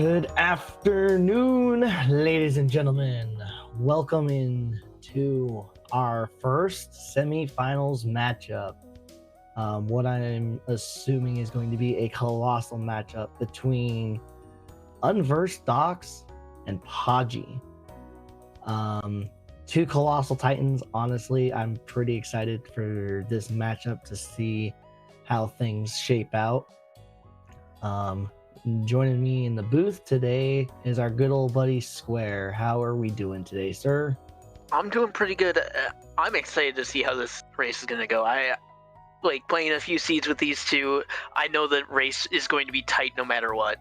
Good afternoon, ladies and gentlemen. Welcome in to our first semifinals matchup. What I'm assuming is going to be a colossal matchup between Unversed Docs and Podgy. Two colossal titans. Honestly, I'm pretty excited for this matchup to see how things shape out. Joining me in the booth today is our good old buddy Square. How are we doing today, sir? I'm doing pretty good. I'm excited to see how this race is going to go. I like playing a few seeds with these two. I know the race is going to be tight no matter what.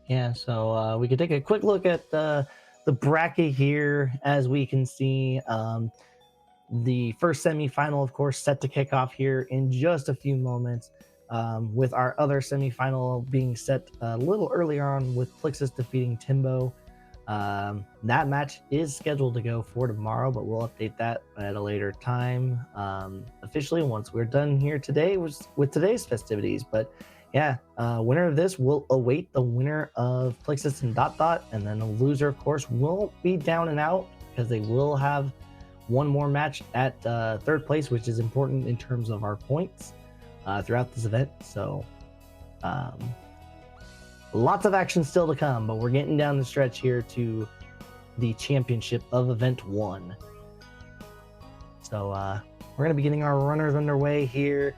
Yeah, so we could take a quick look at the bracket here. As we can see, the first semifinal, of course, set to kick off here in just a few moments, with our other semifinal being set a little earlier on with Plixus defeating Timbo. That match is scheduled to go for tomorrow, but we'll update that at a later time, officially once we're done here today with today's festivities. But yeah, winner of this will await the winner of Plixus and Dot Dot, and then the loser, of course, won't be down and out because they will have one more match at third place, which is important in terms of our points throughout this event. So lots of action still to come, but we're getting down the stretch here to the championship of Event 1. So we're going to be getting our runners underway here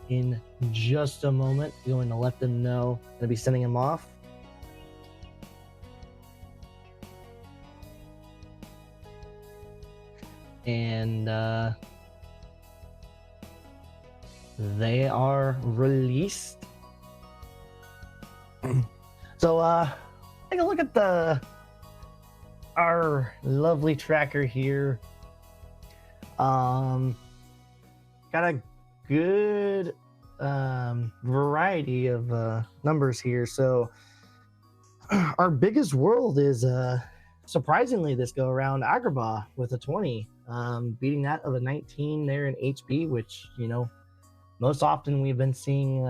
in just a moment. I'm going to let them know. I'm going to be sending them off. And they are released. So take a look at our lovely tracker here. Got a good variety of numbers here. So our biggest world is surprisingly this go around Agrabah with a 20, beating that of a 19 there in HP, which, you know, most often we've been seeing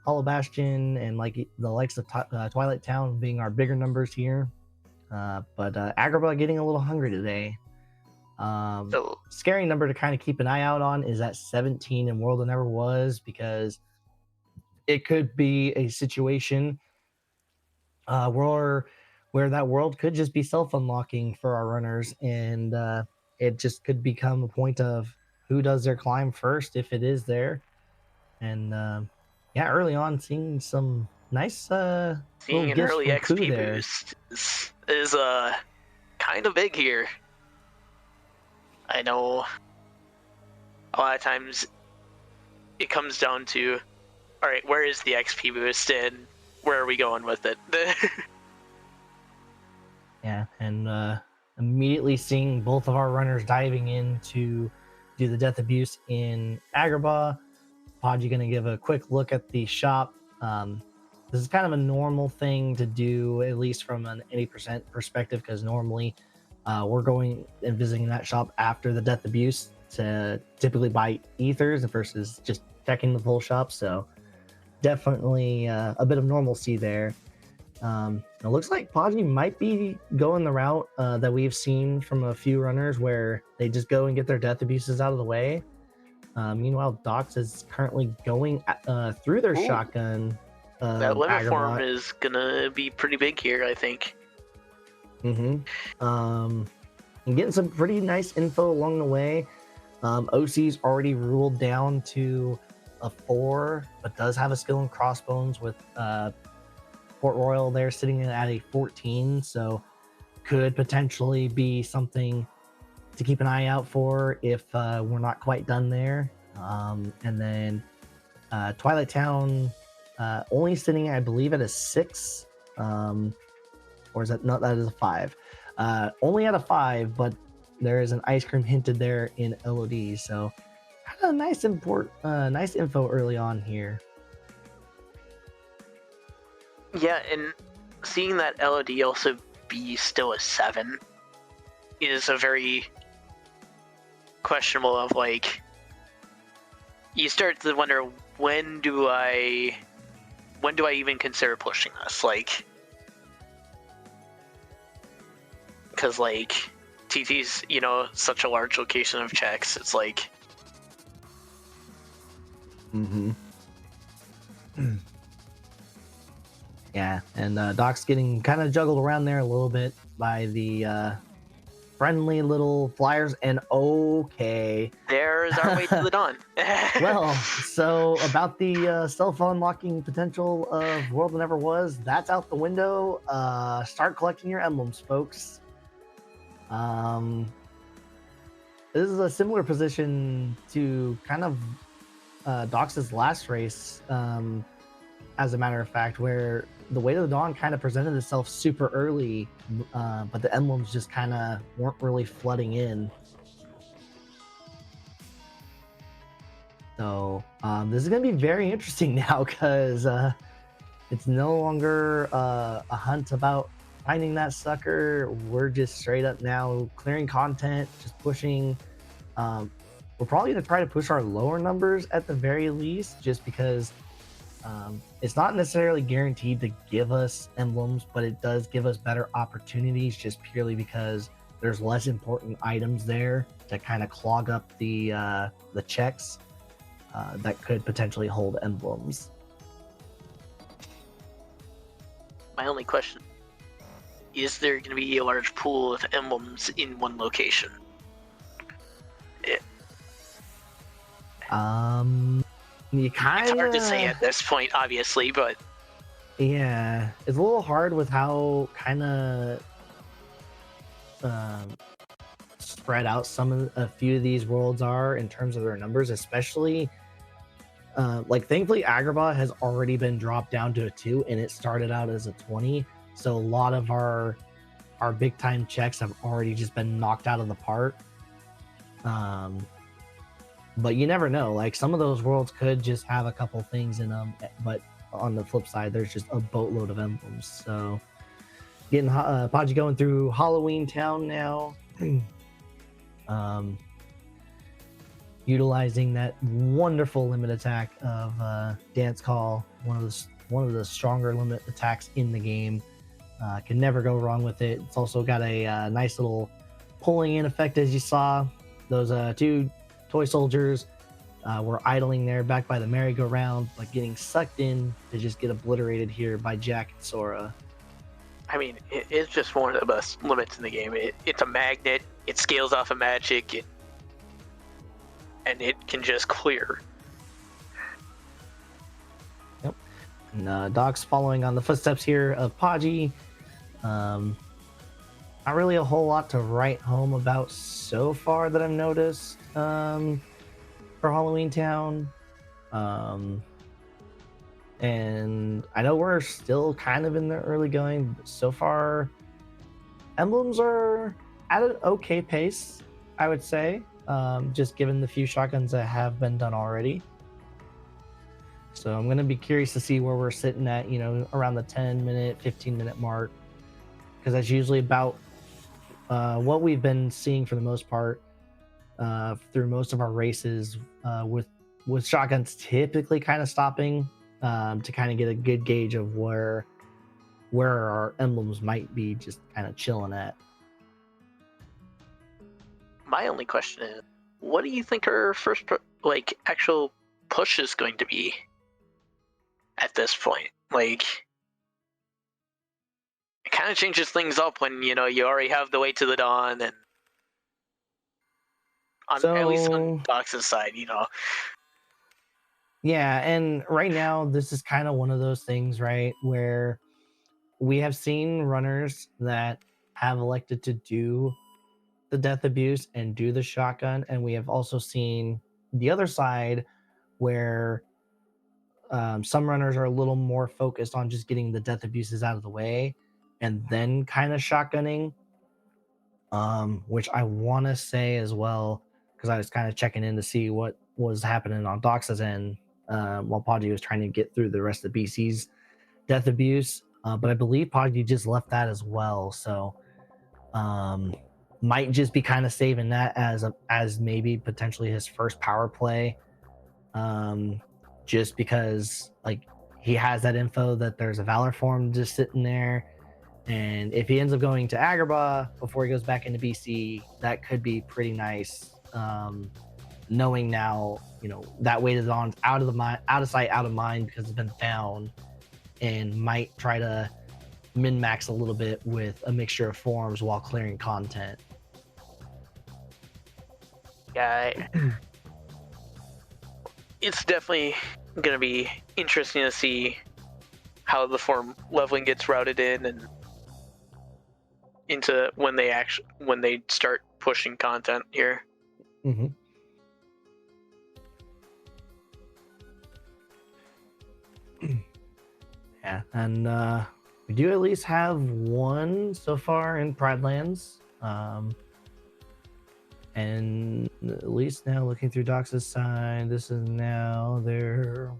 Hollow Bastion and like the likes of Twilight Town being our bigger numbers here. But Agrabah getting a little hungry today. Scary number to kind of keep an eye out on is that 17 in World of Never Was, because it could be a situation where that world could just be self-unlocking for our runners, and it just could become a point of who does their climb first if it is there. And yeah, early on seeing some nice Seeing an early XP boost is kind of big here. I know a lot of times it comes down to, all right, where is the XP boost and where are we going with it? Yeah, and immediately seeing both of our runners diving in to do the death abuse in Agrabah. Podgy going to give a quick look at the shop. This is kind of a normal thing to do, at least from an 80% perspective, because normally we're going and visiting that shop after the death abuse to typically buy ethers versus just checking the full shop. So definitely a bit of normalcy there. It looks like Podgy might be going the route that we've seen from a few runners where they just go and get their death abuses out of the way. Meanwhile, Docs is currently going through their shotgun. That limit form is gonna be pretty big here, I think. And getting some pretty nice info along the way. OC's already ruled down to a 4, but does have a skill in crossbones with Port Royal there sitting at a 14, so could potentially be something to keep an eye out for if we're not quite done there. And then Twilight Town only sitting, I believe, at a 6, or is that not? That is a 5. Only at a 5, but there is an ice cream hinted there in LOD. So kind of nice nice info early on here. Yeah, and seeing that LOD also be still a 7 is a very questionable of, like, you start to wonder, when do I when do I even consider pushing this? Like, because like TT's, you know, such a large location of checks. It's like, Yeah, and Doc's getting kind of juggled around there a little bit by the friendly little flyers. And okay, there's our way to the dawn. well, so about the self-unlocking potential of World That Never Was, that's out the window. Start collecting your emblems, folks. This is a similar position to kind of Doc's last race, as a matter of fact, where the Way to the Dawn kind of presented itself super early, but the emblems just kind of weren't really flooding in. So this is going to be very interesting now, because it's no longer a hunt about finding that sucker. We're just straight up now clearing content, just pushing. We're probably going to try to push our lower numbers at the very least, just because it's not necessarily guaranteed to give us emblems, but it does give us better opportunities, just purely because there's less important items there to kind of clog up the checks that could potentially hold emblems. My only question: is there going to be a large pool of emblems in one location? You kind of, it's hard to say at this point, obviously, but yeah, it's a little hard with how kind of spread out a few of these worlds are in terms of their numbers, especially like thankfully Agrabah has already been dropped down to a 2, and it started out as a 20, so a lot of our big time checks have already just been knocked out of the park. But you never know, like some of those worlds could just have a couple things in them, but on the flip side there's just a boatload of emblems. So getting Podgy going through Halloween Town now. Utilizing that wonderful limit attack of Dance Call, one of the stronger limit attacks in the game. Can never go wrong with it. It's also got a nice little pulling in effect, as you saw. Those two toy soldiers were idling there back by the merry-go-round, but getting sucked in to just get obliterated here by Jack and Sora. I mean, it's just one of the best limits in the game. It's a magnet. It scales off of magic. And it can just clear. Yep. And Doc's following on the footsteps here of Podgy. Not really a whole lot to write home about so far that I've noticed for Halloween Town. And I know we're still kind of in the early going, but so far emblems are at an okay pace, I would say. Just given the few shotguns that have been done already. So I'm going to be curious to see where we're sitting at, you know, around the 10-minute, 15-minute mark, because that's usually about what we've been seeing for the most part through most of our races, with shotguns typically kind of stopping to kind of get a good gauge of where our emblems might be just kind of chilling at. My only question is, what do you think our first actual push is going to be at this point? Like, it kind of changes things up when, you know, you already have the Way to the Dawn, and at least on Dox's side, you know. Yeah, and right now this is kind of one of those things, right, where we have seen runners that have elected to do the death abuse and do the shotgun, and we have also seen the other side where some runners are a little more focused on just getting the death abuses out of the way and then kind of shotgunning, which I want to say as well, because I was kind of checking in to see what was happening on Dox's end while Podgy was trying to get through the rest of BC's death abuse, but I believe Podgy just left that as well, so might just be kind of saving that as maybe potentially his first power play, just because like he has that info that there's a Valor form just sitting there. And if he ends up going to Agrabah before he goes back into BC, that could be pretty nice. Knowing now, that weight is on out of the mind, out of sight, out of mind, because it's been found, and might try to min max a little bit with a mixture of forms while clearing content. Yeah, it's definitely gonna be interesting to see how the form leveling gets routed in and into when they start pushing content here. Mm-hmm. Yeah, and we do at least have one so far in Pride Lands. And at least now looking through Dox's side, this is now their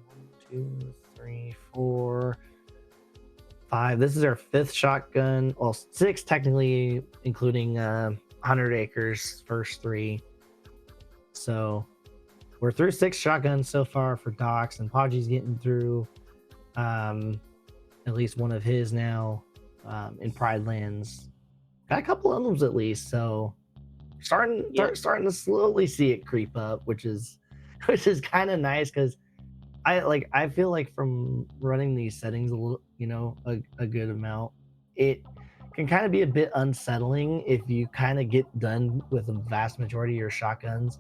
1, 2, 3, 4, 5. This is our 5th shotgun. Well, 6 technically, including 100 Acres, first 3. So we're through 6 shotguns so far for Dox, and Podgy's getting through at least one of his now in Pride Lands. Got a couple emblems at least, so starting to slowly see it creep up, which is kind of nice, because I feel like from running these settings a little, a good amount, it can kind of be a bit unsettling if you kind of get done with the vast majority of your shotguns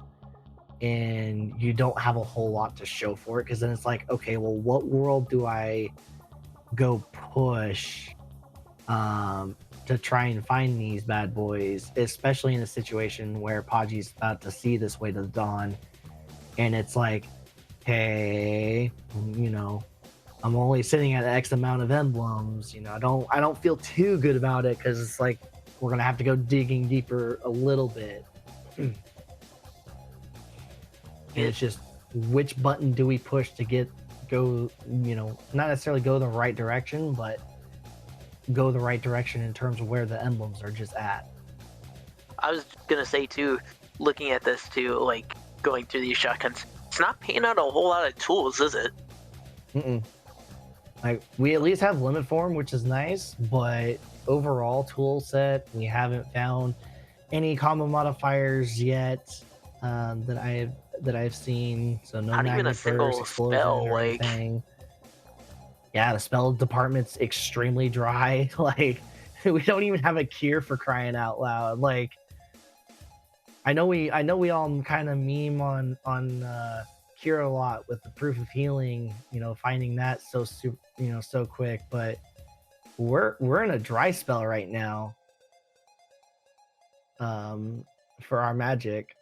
and you don't have a whole lot to show for it, because then it's like, okay, well, what world do I go push to try and find these bad boys, especially in a situation where Podgy's about to see this Way to the Dawn, and it's like, hey, I'm only sitting at X amount of emblems. I don't feel too good about it, because it's like we're gonna have to go digging deeper a little bit. And it's just, which button do we push to go, not necessarily go the right direction, but go the right direction in terms of where the emblems are just at. I was gonna say too, looking at this too, like going through these shotguns, it's not paying out a whole lot of tools, is it? Like, we at least have limit form, which is nice, but overall tool set, we haven't found any combo modifiers yet that I've seen. So no, not even a single explosion spell, or anything. Yeah, the spell department's extremely dry. Like, we don't even have a cure, for crying out loud. Like, I know we all kind of meme on cure a lot with the proof of healing, finding that so quick, but we're in a dry spell right now for our magic.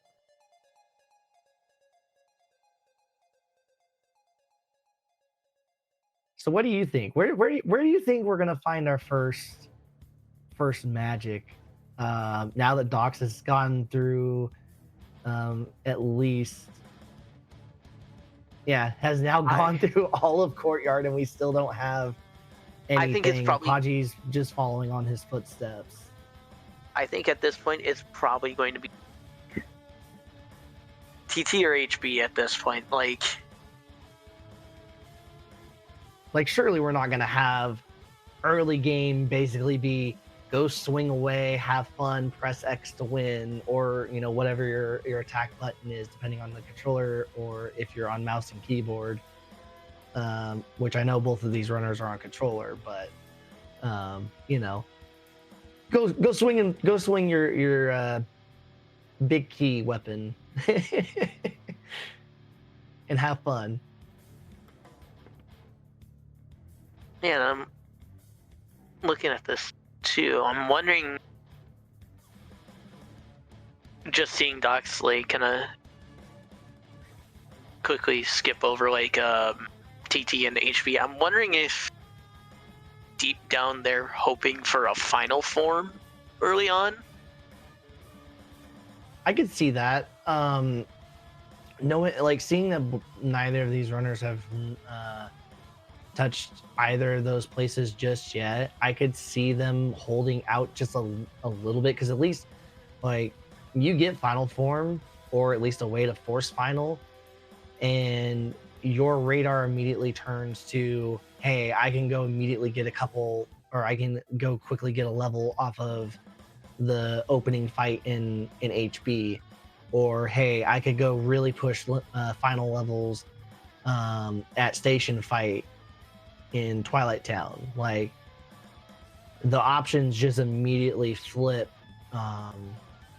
So what do you think? Where do you think we're gonna find our first magic? Now that Dox has gone through at least, has now gone through all of Courtyard, and we still don't have anything. I think it's probably Podgy's just following on his footsteps. I think at this point it's probably going to be TT or HB at this point. Like, surely we're not gonna have early game basically be go swing away, have fun, press X to win, or whatever your attack button is, depending on the controller, or if you're on mouse and keyboard, which I know both of these runners are on controller, but go swing your big key weapon and have fun. Yeah, I'm looking at this too. I'm wondering, just seeing Dox kind of quickly skip over TT and HB. I'm wondering if deep down they're hoping for a final form early on. I could see that. Seeing that neither of these runners have touched either of those places just yet, I could see them holding out just a little bit, because at least you get final form, or at least a way to force final, and your radar immediately turns to, hey, I can go immediately get a couple, or I can go quickly get a level off of the opening fight in HB, or hey, I could go really push final levels at station fight in Twilight Town. Like, the options just immediately flip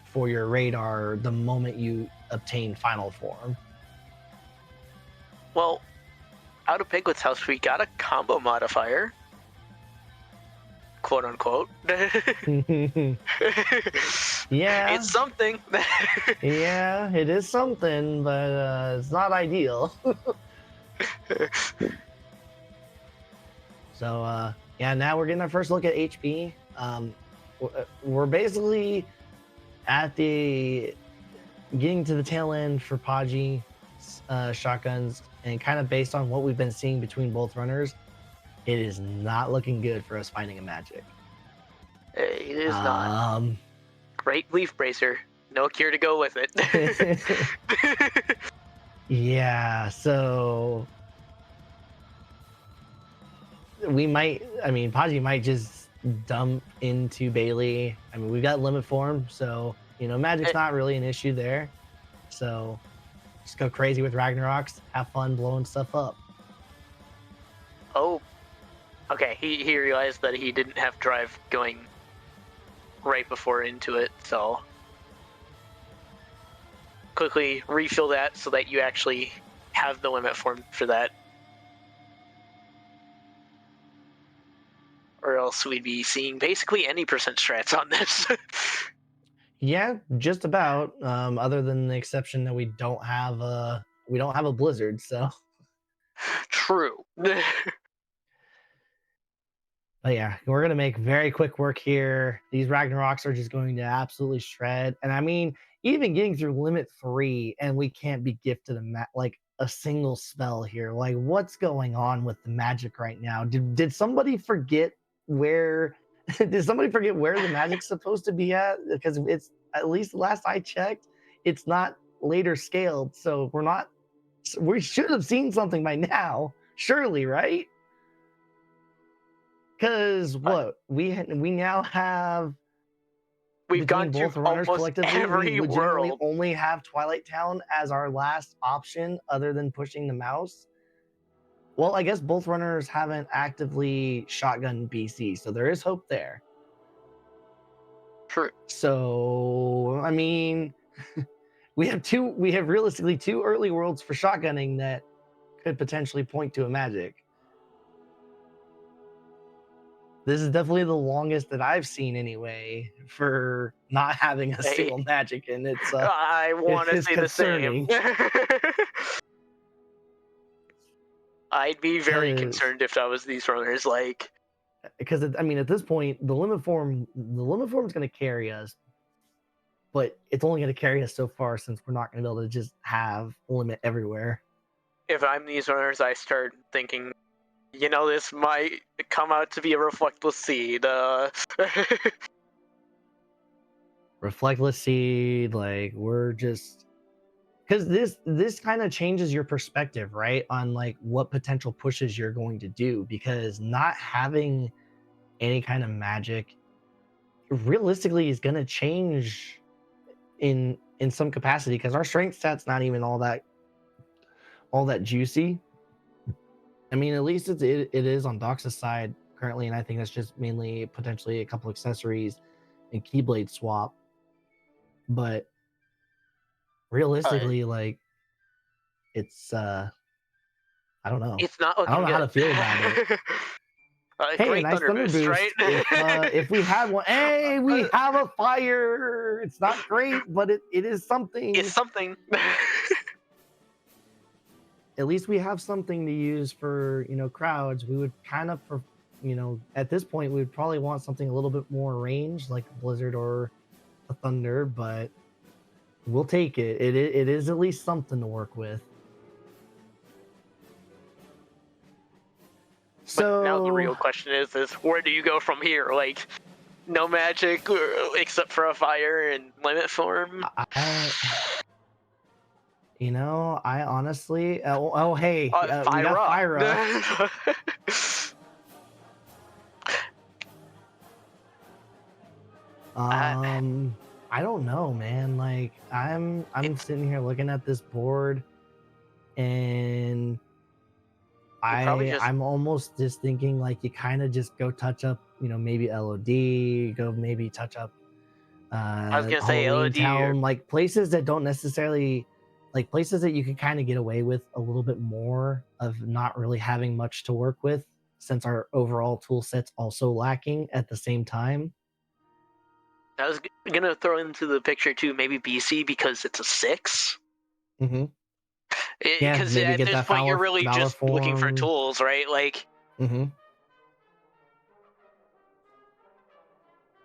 for your radar the moment you obtain final form. Well, out of Piglet's house, we got a combo modifier, quote unquote. Yeah, it's something. Yeah, it is something, but it's not ideal. So yeah, now we're getting our first look at HP. We're basically at the getting to the tail end for Podgy shotguns, and kind of based on what we've been seeing between both runners, it is not looking good for us finding a magic. It is not. Great leaf bracer. No cure to go with it. Yeah, so we might, I mean, Podgy might just dump into Bailey. I mean, we've got limit form, so, you know, magic's not really an issue there. So just go crazy with Ragnaroks, have fun blowing stuff up. Oh, okay. He realized that he didn't have drive going right before into it, so quickly refill that so that you actually have the limit form for that. Or else we'd be seeing basically any percent strats on this. Yeah, just about. Other than the exception that we don't have a blizzard, so. True. But yeah, we're going to make very quick work here. These Ragnaroks are just going to absolutely shred. And I mean, even getting through limit 3 and we can't be gifted like a single spell here. Like, what's going on with the magic right now? Did somebody forget where did somebody forget where the magic's supposed to be at? Because it's, at least last I checked, it's not later scaled. So we should have seen something by now, surely, right? Because what we now have, we've gone both to runners collectively, every we legitimately world. only have Twilight Town as our last option other than pushing the mouse. Well, I guess both runners haven't actively shotgun BC, so there is hope there. True. So I mean, we have realistically 2 early worlds for shotgunning that could potentially point to a magic. This is definitely the longest that I've seen anyway for not having a single magic, and it's I want to say concerning. The same. I'd be very concerned if that was these runners, like, because I mean, at this point, the limit form is going to carry us, but it's only going to carry us so far since we're not going to be able to just have limit everywhere. If I'm these runners, I start thinking, you know, this might come out to be a reflectless seed. Reflectless seed, like, we're just, because this kind of changes your perspective, right, on like what potential pushes you're going to do, because not having any kind of magic realistically is going to change in some capacity, because our strength stat's not even all that juicy. I mean, at least it is on Dox's side currently, and I think that's just mainly potentially a couple accessories and Keyblade swap. But realistically, like, it's I don't know. It's not looking I don't know good. How to feel about it. Hey, nice thunder boost, right? If we had one, hey, we have a fire. It's not great, but it is something. It's something. At least we have something to use for, you know, crowds. We would kind of, you know, at this point, we would probably want something a little bit more range, like a blizzard or a thunder, but we'll take it. It is at least something to work with. So but now the real question is where do you go from here? Like, no magic except for a fire and limit form. I honestly. Oh, hey, we got Fyra. Fyra. I don't know, man. Like I'm sitting here looking at this board, and You probably just. I'm almost just thinking like you kind of just go touch up, maybe LOD, go maybe touch up I was gonna say Halloween LOD. Town, like places that don't necessarily, like places that you can kind of get away with a little bit more of not really having much to work with, since our overall tool set's also lacking at the same time. I was gonna throw into the picture too, maybe BC because it's a 6. Mm-hmm. Yeah, Because maybe at get this that point, you're really Valor just looking for form. tools, right? Like, Mm-hmm.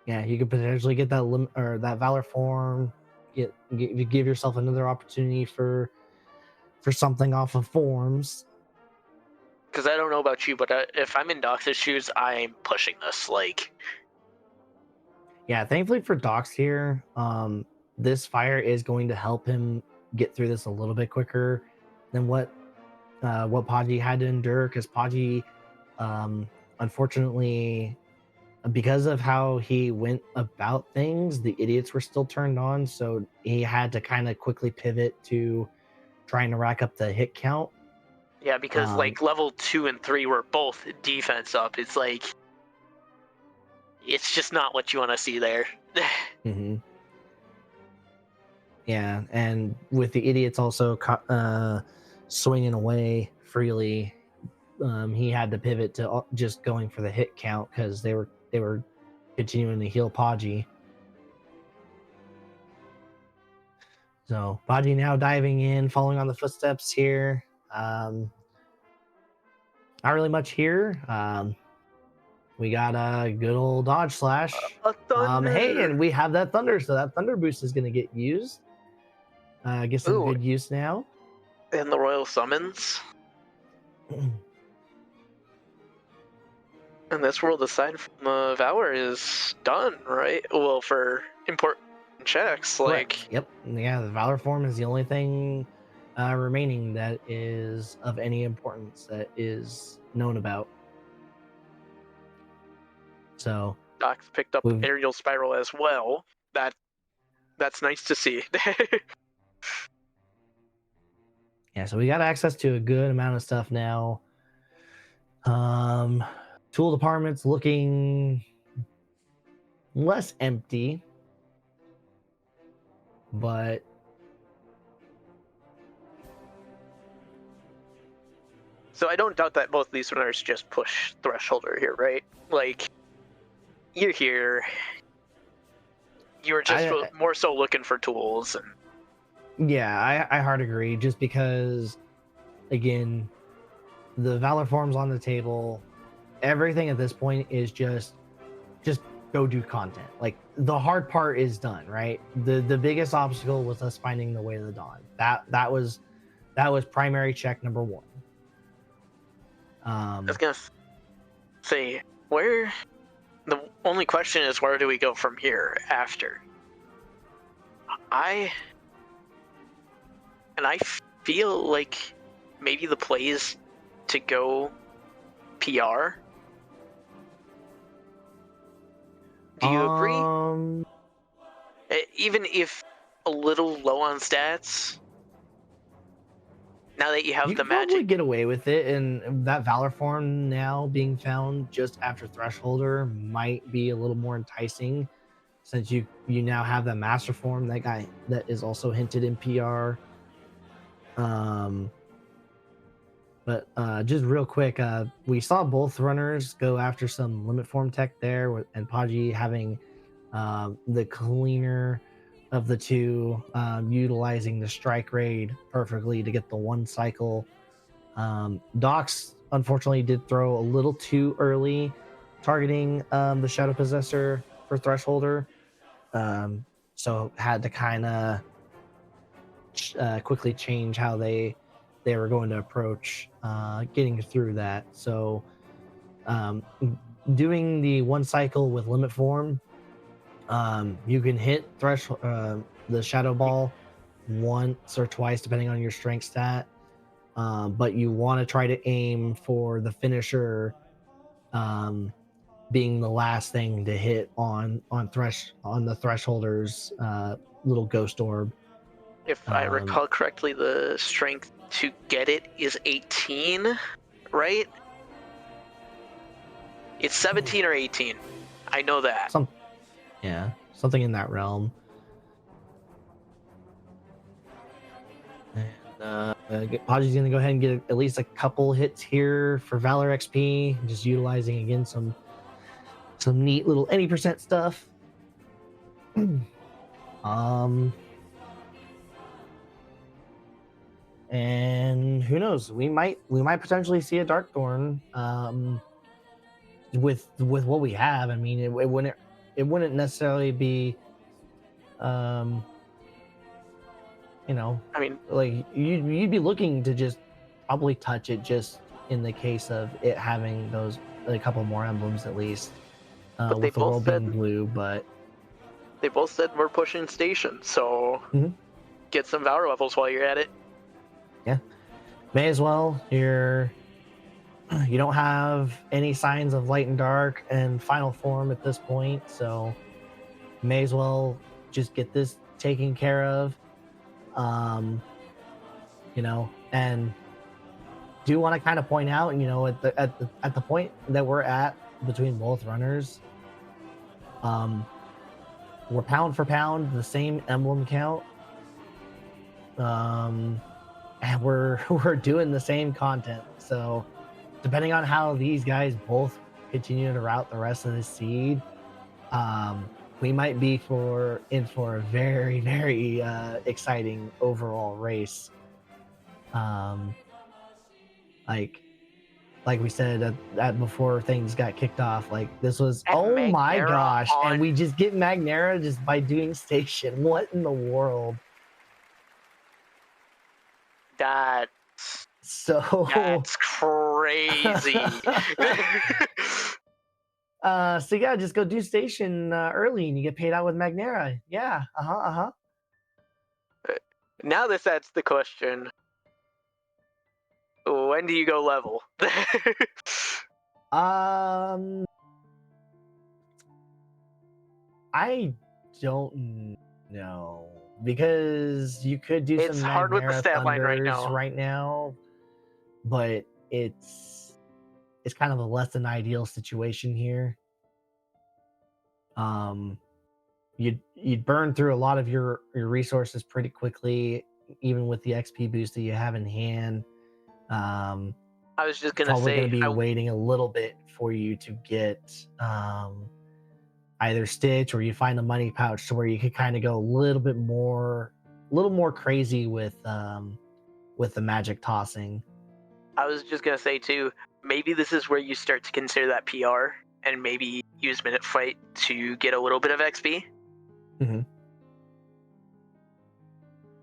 Yeah, you could potentially get that or that Valor form. Give yourself another opportunity for something off of forms. because I don't know about you, but if I'm in Doc's shoes, I'm pushing this. Like, Yeah, thankfully for Docs here, this fire is going to help him get through this a little bit quicker than what Podgy had to endure, because Podgy, unfortunately, because of how he went about things, the idiots were still turned on, so he had to kind of quickly pivot to trying to rack up the hit count. yeah, because like level 2 and 3 were both defense up. It's like, it's just not what you want to see there. Mm-hmm. Yeah, and with the idiots also swinging away freely, he had to pivot to just going for the hit count because they were continuing to heal Podgy. So Podgy now diving in, following on the footsteps here. Not really much here. We got a good old dodge slash. A thunder. Hey, and we have that thunder, so that thunder boost is going to get used. Get some Ooh, good use now. and the royal summons. And this world, aside from Valor, is done, right? Well, for important checks, Correct. like, Yep. Yeah, the Valor form is the only thing remaining that is of any importance that is known about. So Doc's picked up aerial spiral as well. That's nice to see. Yeah, so we got access to a good amount of stuff now. Tool department's looking less empty, but So I don't doubt that both of these runners just push thresholder here, right? Like, you're here. You were just more so looking for tools. And yeah, I hard agree. Just because, again, the Valor form's on the table. Everything at this point is just go do content. Like the hard part is done, right? The biggest obstacle was us finding the way of the dawn. That was primary check number one. I was gonna say, where? The only question is, where do we go from here after? I feel like maybe the play is to go PR. Do you agree? Even if a little low on stats, now that you have the magic, probably get away with it, and that Valor form now being found just after Thresholder might be a little more enticing, since you now have that Master form that is also hinted in PR. But just real quick, we saw both runners go after some limit form tech there, and Podgy having the cleaner of the two, utilizing the strike raid perfectly to get the one cycle. Docs unfortunately did throw a little too early, targeting the Shadow Possessor for Thresholder, so had to kind of quickly change how they were going to approach getting through that. So doing the one cycle with limit form, you can hit the shadow ball once or twice, depending on your strength stat. But you want to try to aim for the finisher being the last thing to hit on the thresholder's little ghost orb. If I recall correctly, the strength to get it is 18, right? It's 17 or 18. I know that. Something in that realm. And Podgy's gonna go ahead and get at least a couple hits here for Valor XP, just utilizing again some neat little any percent stuff. And who knows, we might potentially see a Darkthorn with what we have. I mean, it wouldn't necessarily be you know, I mean, like you'd be looking to just probably touch it, just in the case of it having those a couple more emblems at least, with the world being blue. But they both said we're pushing station, so get some Valor levels while you're at it. Yeah, may as well. You don't have any signs of light and dark and final form at this point, so may as well just get this taken care of. And do want to kind of point out, at the point that we're at between both runners, we're pound for pound the same emblem count, and we're doing the same content. So depending on how these guys both continue to route the rest of the seed, we might be in for a very, very exciting overall race. Like we said that before things got kicked off, like this was and my gosh, and we just get Magnera just by doing station. What in the world? That's crazy. So yeah, just go do station early and you get paid out with Magnera. Yeah. Now this adds the question: when do you go level? I don't know, because you could do it's some hard Magnera with the stat line right now, but it's kind of a less than ideal situation here. You'd burn through a lot of your resources pretty quickly, even with the XP boost that you have in hand. I was just gonna probably say, gonna be waiting a little bit for you to get either Stitch, or you find the money pouch to where you could kind of go a little more crazy with the magic tossing. I was just gonna say too, maybe this is where you start to consider that PR and maybe use Minute Fight to get a little bit of XP.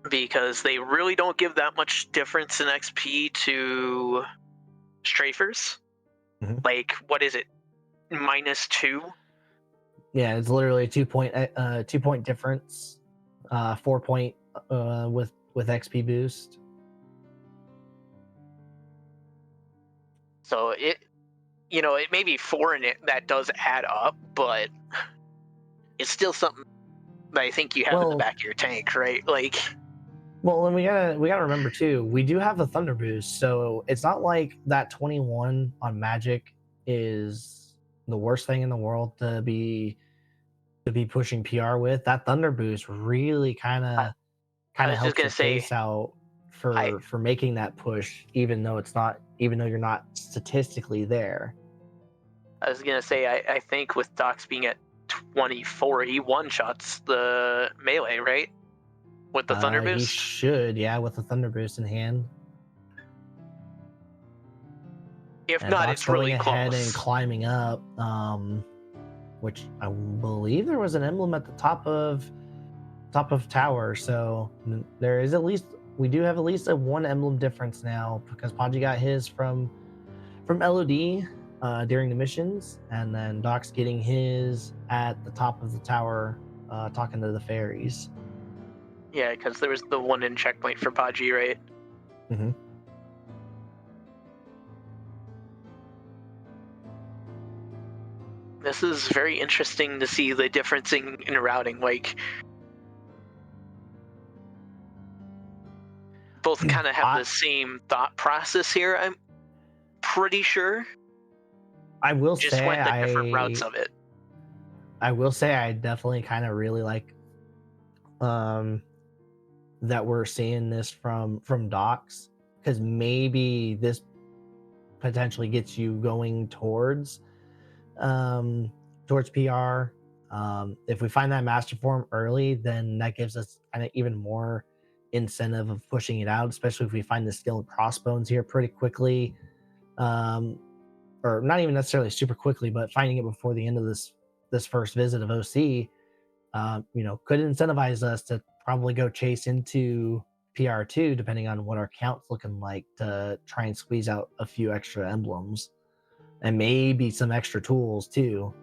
Because they really don't give that much difference in XP to strafers. Like, what is it? -2? Yeah, it's literally a 2 point difference. 4 point with XP boost. So it may be 4 in it that does add up, but it's still something that I think you have in the back of your tank, right? Like, well, and we gotta remember too, we do have the Thunder boost, so it's not like that 21 on Magic is the worst thing in the world to be pushing PR with. That Thunder boost really kind of helps your face out for making that push, even though you're not statistically there. I was gonna say, I think with Dox being at 24, he one-shots the melee, right? With the Thunder boost? He should, yeah, with the Thunder boost in hand. If not, it's really close. Ahead and climbing up, which I believe there was an emblem at the top of tower, so we do have at least a 1 emblem difference now, because Podgy got his from LOD during the missions, and then Doc's getting his at the top of the tower, talking to the fairies. Yeah, because there was the 1-in checkpoint for Podgy, right? Mm-hmm. This is very interesting to see the difference in routing. Like, both kind of have the same thought process here, I'm pretty sure. I will Just say went the different routes of it. I will say I definitely kind of really like that we're seeing this from Docs, because maybe this potentially gets you going towards PR. If we find that master form early, then that gives us kind of even more incentive of pushing it out, especially if we find the skill in crossbones here pretty quickly, or not even necessarily super quickly, but finding it before the end of this first visit of OC, could incentivize us to probably go chase into PR2, depending on what our count's looking like, to try and squeeze out a few extra emblems and maybe some extra tools too.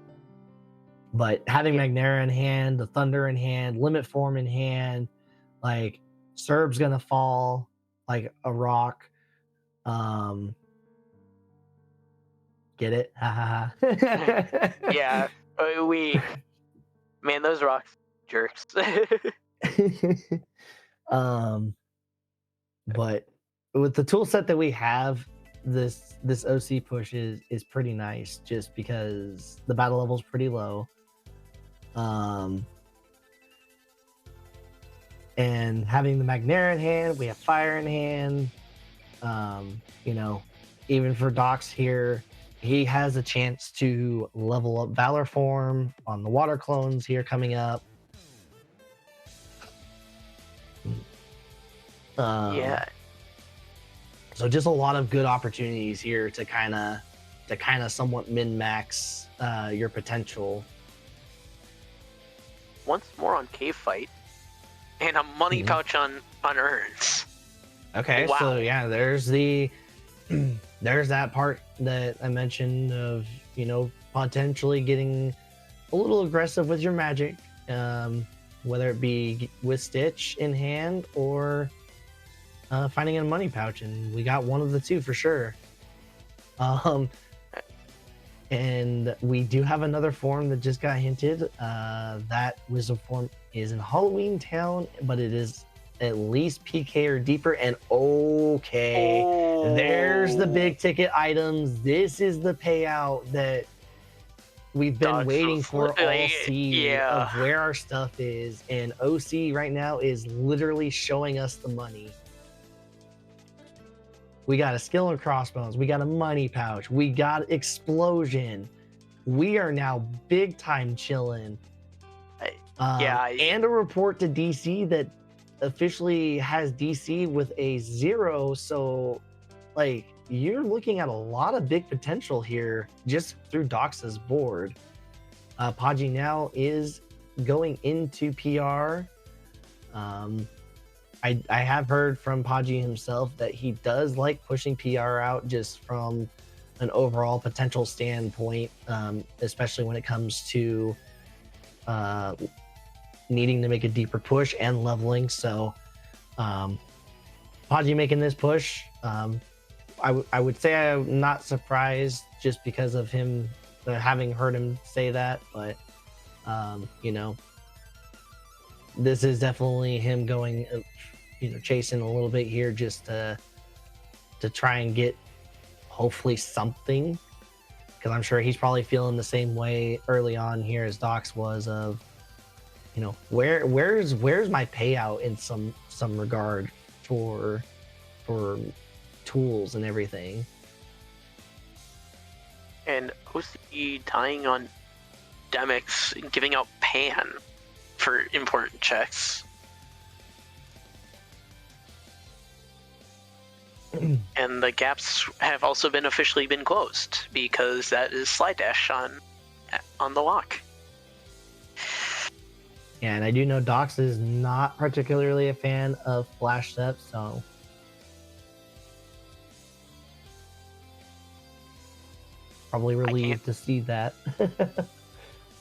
But having Magnera in hand, the Thunder in hand, Limit Form in hand, like, Serb's gonna fall like a rock. Get it? Ha ha ha. Yeah, man, those rocks jerks. But with the tool set that we have, this OC push is pretty nice, just because the battle level is pretty low. And having the Magnera in hand, we have fire in hand. Even for Docs here, he has a chance to level up Valor Form on the water clones here coming up. Yeah. So just a lot of good opportunities here to kind of somewhat min-max your potential. Once more on Cave Fight, and a money pouch on Urns. Okay, wow. So yeah, there's that part that I mentioned of, potentially getting a little aggressive with your magic, whether it be with Stitch in hand or finding a money pouch, and we got one of the two for sure. And we do have another form that just got hinted. That Wisdom form is in Halloween Town, but it is at least PK or deeper. And there's the big ticket items. This is the payout that we've been waiting for all season, of where our stuff is. And OC right now is literally showing us the money. We got a skill in crossbones. We got a money pouch. We got explosion. We are now big time chilling. And a report to DC that officially has DC with a 0. So, like, you're looking at a lot of big potential here just through Dox's board. Podgy now is going into PR. I have heard from Podgy himself that he does like pushing PR out just from an overall potential standpoint, especially when it comes to needing to make a deeper push and leveling. So Podgy making this push, I would say I'm not surprised just because of him, having heard him say that, but this is definitely him going, chasing a little bit here just to try and get hopefully something, because I'm sure he's probably feeling the same way early on here as Docs was, of where's my payout in some regard for tools and everything. And OC tying on Demix and giving out Pan for important checks. And the gaps have also been officially been closed, because that is slide dash on the lock. Yeah, and I do know Docs is not particularly a fan of flash steps, so probably relieved to see that.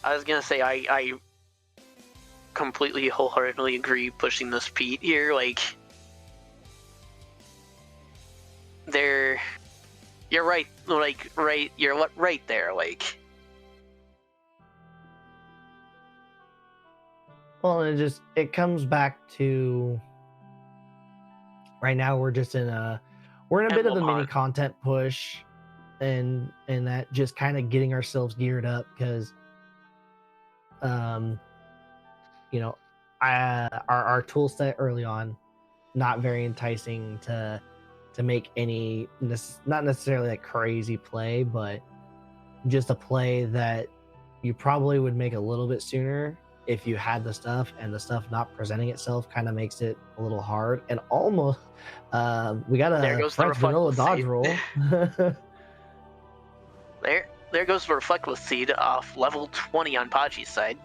I was gonna say completely wholeheartedly agree pushing this Pete here. Like, you're right. Like, you're right there. Like, well, it comes back to right now we're in a bit of a mini content push, and that just kind of getting ourselves geared up because our tool set early on not very enticing to make any, not necessarily a crazy play, but just a play that you probably would make a little bit sooner if you had the stuff, and the stuff not presenting itself kind of makes it a little hard. And almost we got a French vanilla dodge roll. there goes the Reflectless Seed off level 20 on Pachi's side.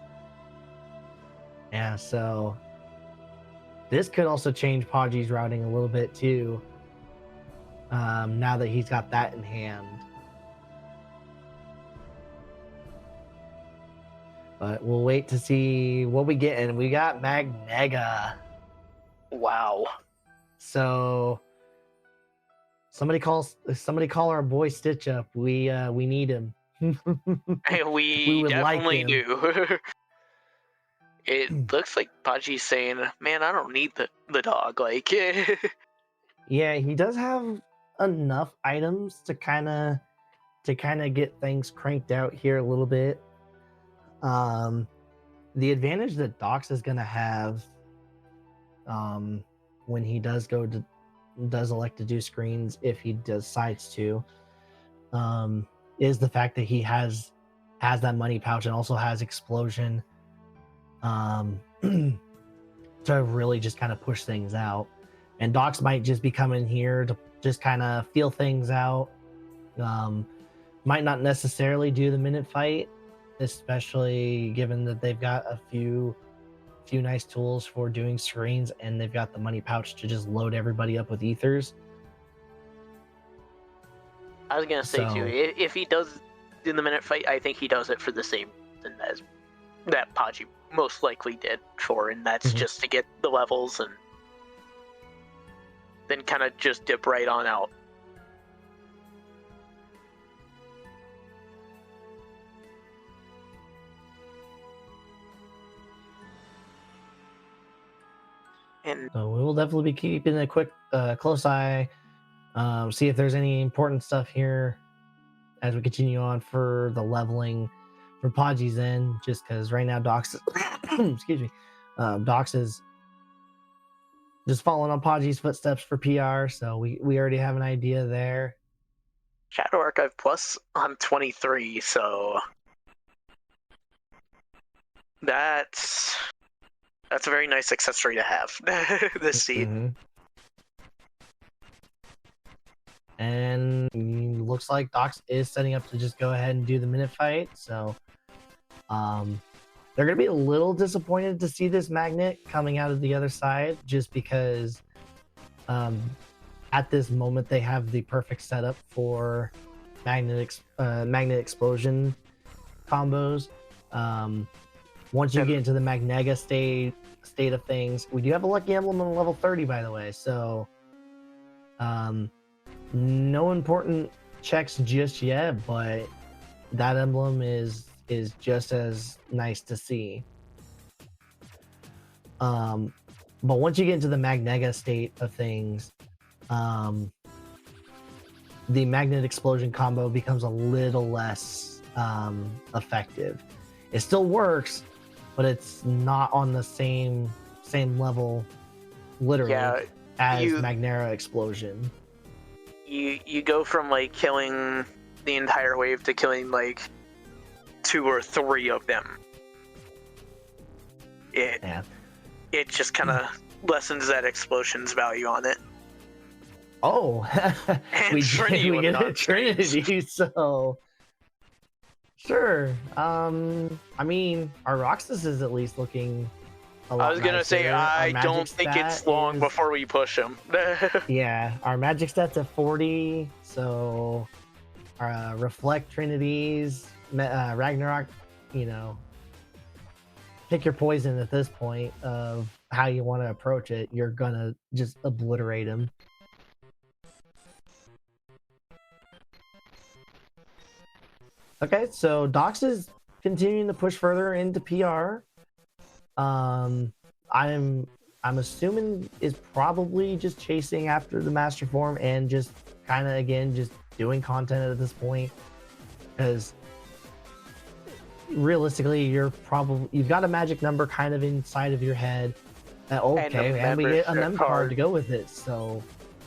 Yeah, so this could also change Pachi's routing a little bit too, now that he's got that in hand. But we'll wait to see what we get, and we got Magnega. Wow. So somebody call our boy Stitch up. We need him. we definitely do. It looks like Pachi's saying, "Man, I don't need the dog." Like, yeah, he does have enough items to kind of get things cranked out here a little bit. The advantage that Dox is gonna have, when he does elect to do screens, if he decides to, is the fact that he has that money pouch and also has explosion, to really just kind of push things out. And Dox might just be coming here to just kind of feel things out. Might not necessarily do the minute fight, especially given that they've got a few nice tools for doing screens, and they've got the money pouch to just load everybody up with ethers. I was gonna say too, if he does do the minute fight, I think he does it for the same reason as that Pachi most likely did for, and that's just to get the levels and then kind of just dip right on out. And so we will definitely be keeping a close eye, see if there's any important stuff here as we continue on for the leveling for Pachi's end, just because right now Dox excuse me, Dox is just following on Pachi's footsteps for PR, so we already have an idea there. Shadow Archive Plus on 23, so that's a very nice accessory to have. This seat. And looks like Dox is setting up to just go ahead and do the minute fight, so they're going to be a little disappointed to see this magnet coming out of the other side, just because at this moment they have the perfect setup for magnet explosion combos. Once you get into the Magnega state of things, we do have a lucky emblem on level 30, by the way, so no important checks just yet, but that emblem is just as nice to see. But once you get into the Magnega state of things, the magnet explosion combo becomes a little less effective. It still works, but it's not on the same level, literally, as Magnera explosion. You go from like killing the entire wave to killing like 2 or 3 of them. It just kind of lessens that explosion's value on it. Oh, we get a Trinity, so sure. I mean, our Roxas is at least looking a lot. I was gonna say, I don't think it's long before we push him. Yeah, our magic stat's at 40, so Reflect Trinities, Ragnarok, pick your poison at this point of how you want to approach it. You're gonna just obliterate him. Okay, so Dox is continuing to push further into PR. I'm assuming is probably just chasing after the master form and just kind of again just doing content at this point, because realistically you've got a magic number kind of inside of your head. Okay, and we get a mem card to go with it, so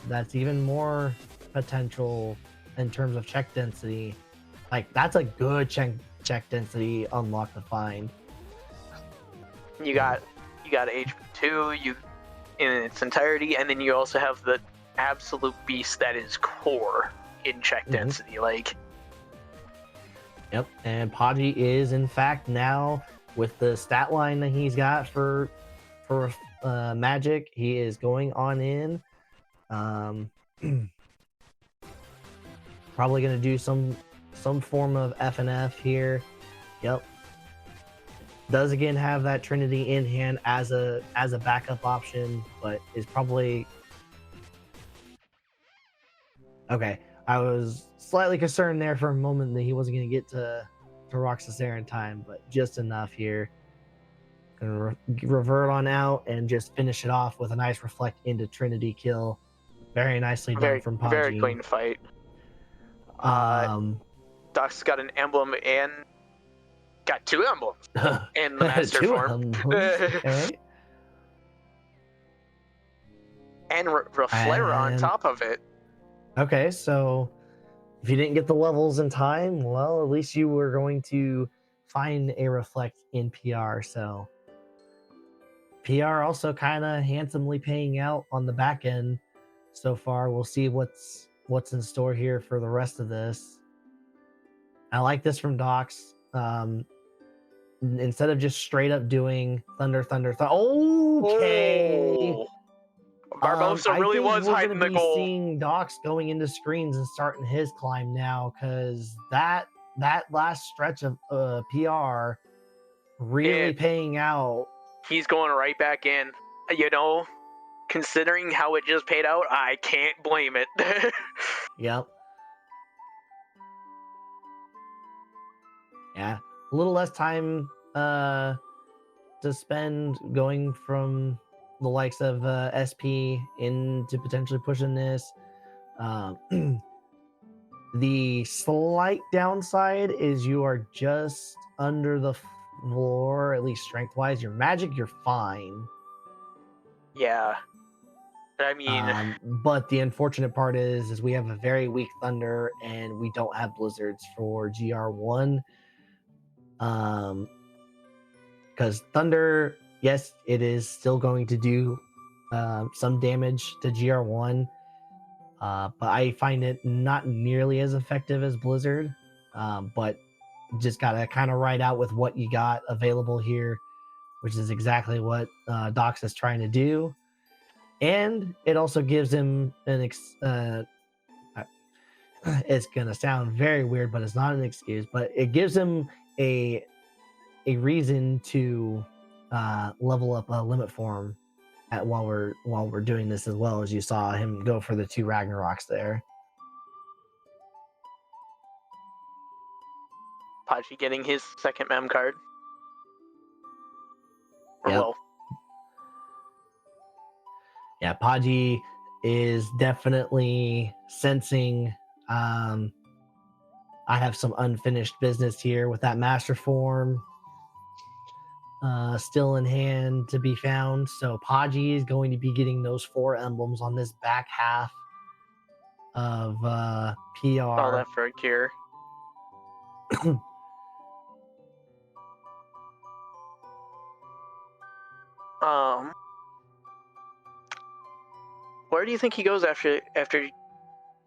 that's even more potential in terms of check density. Like, that's a good check density unlock to find. You got HP2 in its entirety, and then you also have the absolute beast that is core in check density. Like, yep, and Podgy is in fact now with the stat line that he's got for magic, he is going on in. Probably gonna do some form of FNF here. Yep. Does again have that Trinity in hand as a backup option, but is probably okay. I was slightly concerned there for a moment that he wasn't going to get to Roxasair in time, but just enough here. Gonna revert on out and just finish it off with a nice reflect into Trinity kill. Very nicely done from Podgy. Very clean fight. Doc's got an emblem and got 2 emblems in the master form. Okay. And Reflera on top of it. Okay, so if you didn't get the levels in time, well, at least you were going to find a reflect in PR. So PR also kind of handsomely paying out on the back end so far. We'll see what's in store here for the rest of this. I like this from Dox. Instead of just straight up doing thunder. Okay. Oh. Barbosa really was hiding the goal. Seeing Dox going into screens and starting his climb now, because that last stretch of PR really paying out. He's going right back in. You know, considering how it just paid out, I can't blame it. Yep. Yeah, a little less time to spend going from the likes of SP into potentially pushing this. The slight downside is you are just under the floor, at least strength-wise. Your magic, you're fine. Yeah. I mean... but the unfortunate part is we have a very weak Thunder, and we don't have Blizzards for GR1. Because Thunder, yes, it is still going to do some damage to GR1, but I find it not nearly as effective as Blizzard. But just gotta kind of ride out with what you got available here, which is exactly what Dox is trying to do. And it also gives him an it's gonna sound very weird, but it's not an excuse, but it gives him a reason to level up a limit form while we're doing this, as well, as you saw him go for the 2 Ragnaroks there. Podgy getting his second mem card. Yep. Well. Yeah, Podgy is definitely sensing I have some unfinished business here with that master form still in hand to be found. So Podgy is going to be getting those 4 emblems on this back half of PR. All that for a cure. Where do you think he goes after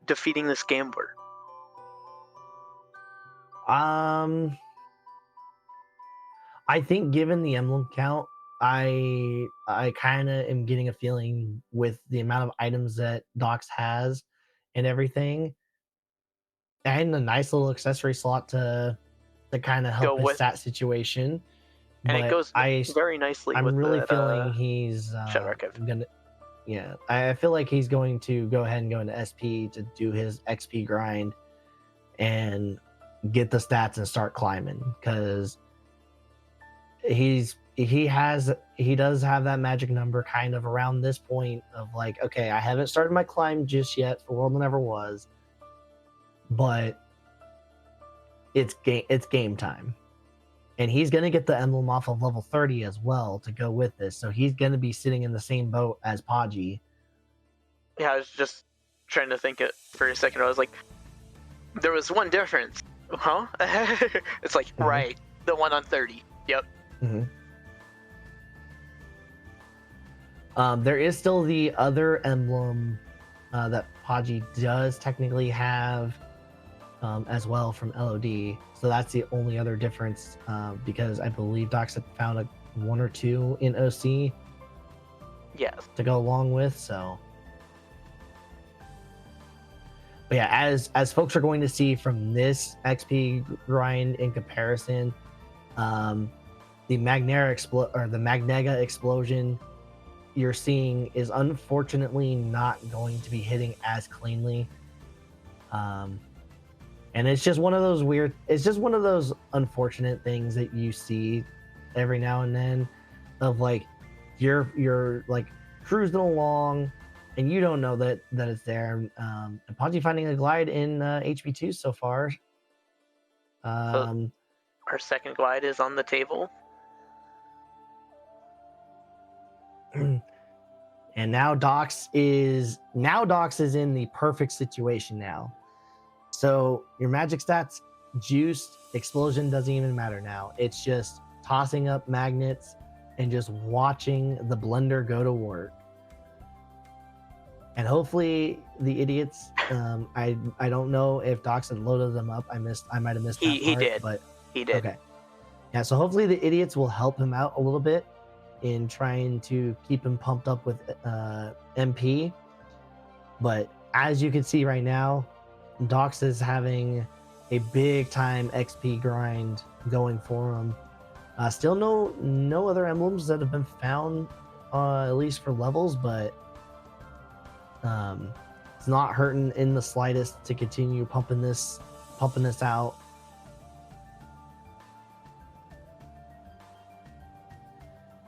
defeating this gambler? I think given the emblem count, I kind of am getting a feeling with the amount of items that Dox has and everything, and a nice little accessory slot to kind of help his stat situation, And it but goes very nicely I'm with really the feeling he's Shadow Archive. gonna. Yeah, I feel like he's going to go ahead and go into SP to do his XP grind and get the stats and start climbing, because he does have that magic number kind of around this point of like, okay, I haven't started my climb just yet for World Never Was, but it's game time. And he's going to get the emblem off of level 30 as well to go with this. So he's going to be sitting in the same boat as Podgy. Yeah, I was just trying to think it for a second. I was like, there was one difference. Huh? It's like, mm-hmm. Right, the one on 30. Yep. Mm-hmm. There is still the other emblem that Podgy does technically have as well from LOD. So that's the only other difference, because I believe Docs had found one or two in OC. Yes. To go along with, so. But yeah, as folks are going to see from this XP grind in comparison, the Magnega explosion you're seeing is unfortunately not going to be hitting as cleanly. And it's just one of those unfortunate things that you see every now and then, of like you're like cruising along and you don't know that it's there. And Podgy finding a glide in HB2 so far. So our second glide is on the table. And now Docs is in the perfect situation now. So your magic stats, juiced, explosion doesn't even matter now. It's just tossing up magnets and just watching the blender go to work. And hopefully the idiots, I don't know if Docs had loaded them up. I might have missed that part. He did. But he did. Okay. Yeah, so hopefully the idiots will help him out a little bit in trying to keep him pumped up with MP. But as you can see right now, Docs is having a big time XP grind going for him. Still no other emblems that have been found, at least for levels, but it's not hurting in the slightest to continue pumping this out.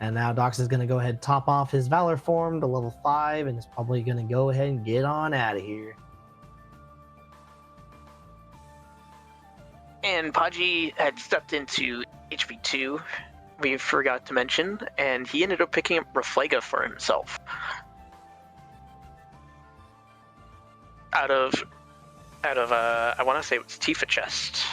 And now Docs is going to go ahead and top off his Valor form to level 5, and is probably going to go ahead and get on out of here. And Podgy had stepped into HB2, we forgot to mention, and he ended up picking up Reflega for himself. Out of I want to say it was Tifa chest.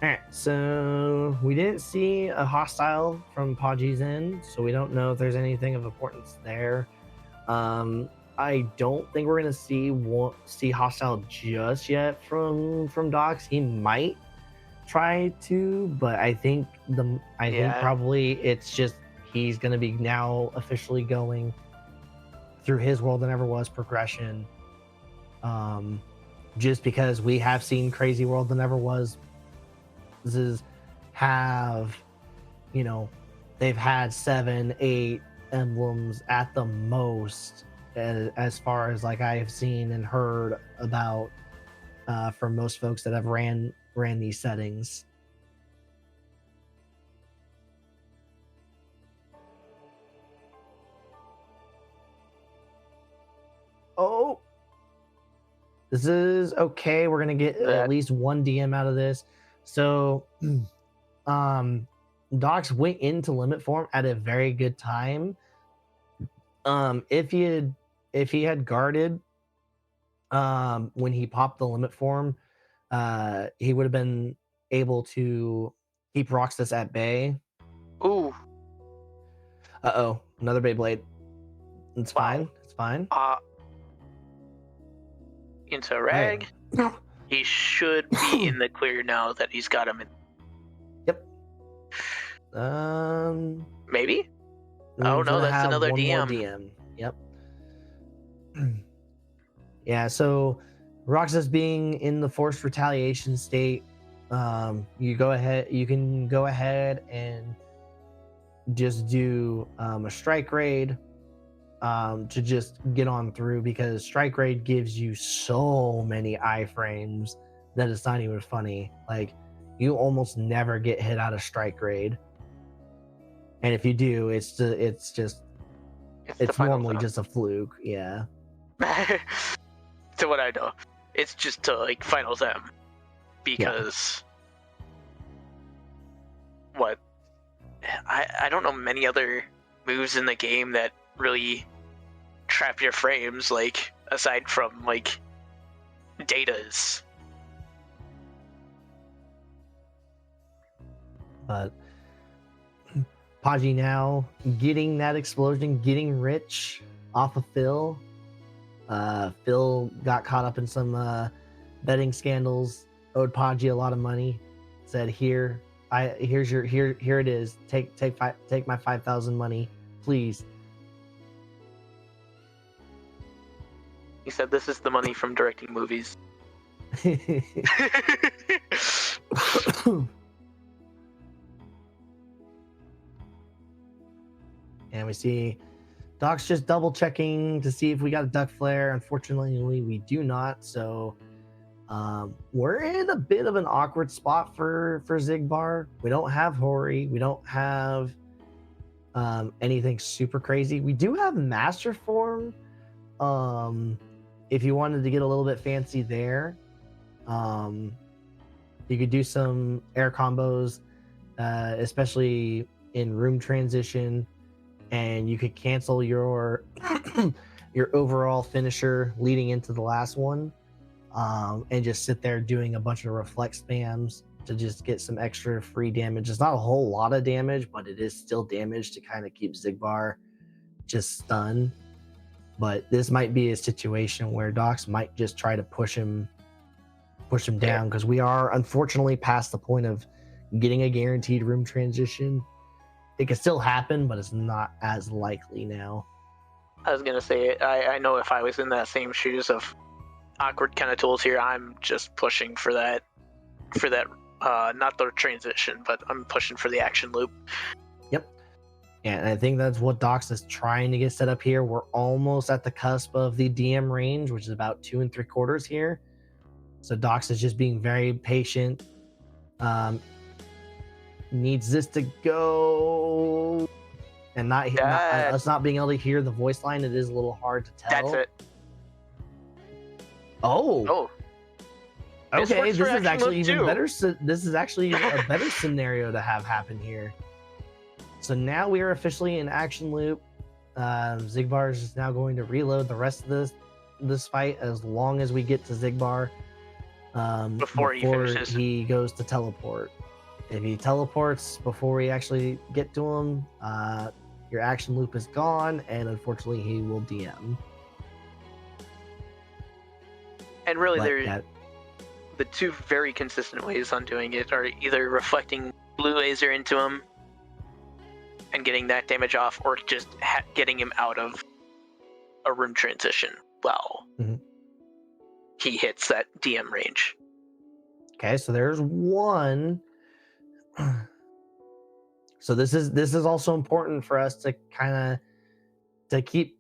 Alright, so we didn't see a hostile from Podgy's end, so we don't know if there's anything of importance there. I don't think we're gonna see hostile just yet from Docs. He might try to, but I think probably it's just he's gonna be now officially going through his World That Never Was progression. Just because we have seen crazy World That Never Was have, they've had 7, 8 emblems at the most, as far as like I have seen and heard about from most folks that have ran these settings. Oh, this is okay. We're gonna get at least one DM out of this. So, Docs went into limit form at a very good time. If he had guarded, when he popped the limit form, he would have been able to keep Roxas at bay. Ooh. Uh-oh, another Beyblade. It's fine. It's fine. Into Rag. Right. He should be in the clear now that he's got him in. Yep. Maybe? Oh no, that's another one DM. more DM. Yep. Yeah, so Roxas being in the forced retaliation state, you can go ahead and just do a strike raid to just get on through, because strike raid gives you so many iframes that it's not even funny. Like, you almost never get hit out of strike raid, and if you do, it's normally just a fluke. Yeah. To what I know, it's just to like final them, because what I don't know many other moves in the game that really trap your frames, like aside from like Data's. But Paji now getting that explosion, getting rich off of Phil. Phil got caught up in some betting scandals, owed Paji a lot of money. Said, here it is. Take my 5,000 money, please. He said, "This is the money from directing movies." And we see Doc's just double checking to see if we got a duck flare. Unfortunately, we do not. So we're in a bit of an awkward spot for Zigbar. We don't have Hori. We don't have anything super crazy. We do have Master Form. If you wanted to get a little bit fancy there, you could do some air combos, especially in room transition, and you could cancel your your overall finisher leading into the last one, and just sit there doing a bunch of reflect spams to just get some extra free damage. It's not a whole lot of damage, but it is still damage to kind of keep Zigbar just stunned. But this might be a situation where Docs might just try to push him down, because we are unfortunately past the point of getting a guaranteed room transition. It can still happen, but it's not as likely now. I was gonna say, I know if I was in that same shoes of awkward kind of tools here, I'm just pushing for that not the transition, but I'm pushing for the action loop. Yep. And I think that's what Docs is trying to get set up here. We're almost at the cusp of the DM range, which is about 2 3/4 here. So Docs is just being very patient. Needs this to go, and us not being able to hear the voice line. It is a little hard to tell. That's it. Oh. Okay, this is actually even better. This is actually a better scenario to have happen here. So now we are officially in action loop. Zigbar is now going to reload the rest of this fight as long as we get to Zigbar before he goes to teleport. If he teleports before we actually get to him, your action loop is gone, and unfortunately he will DM. And really, the two very consistent ways on doing it are either reflecting blue laser into him and getting that damage off, or just getting him out of a room transition while he hits that DM range. Okay, so there's one. So this is also important for us to kind of keep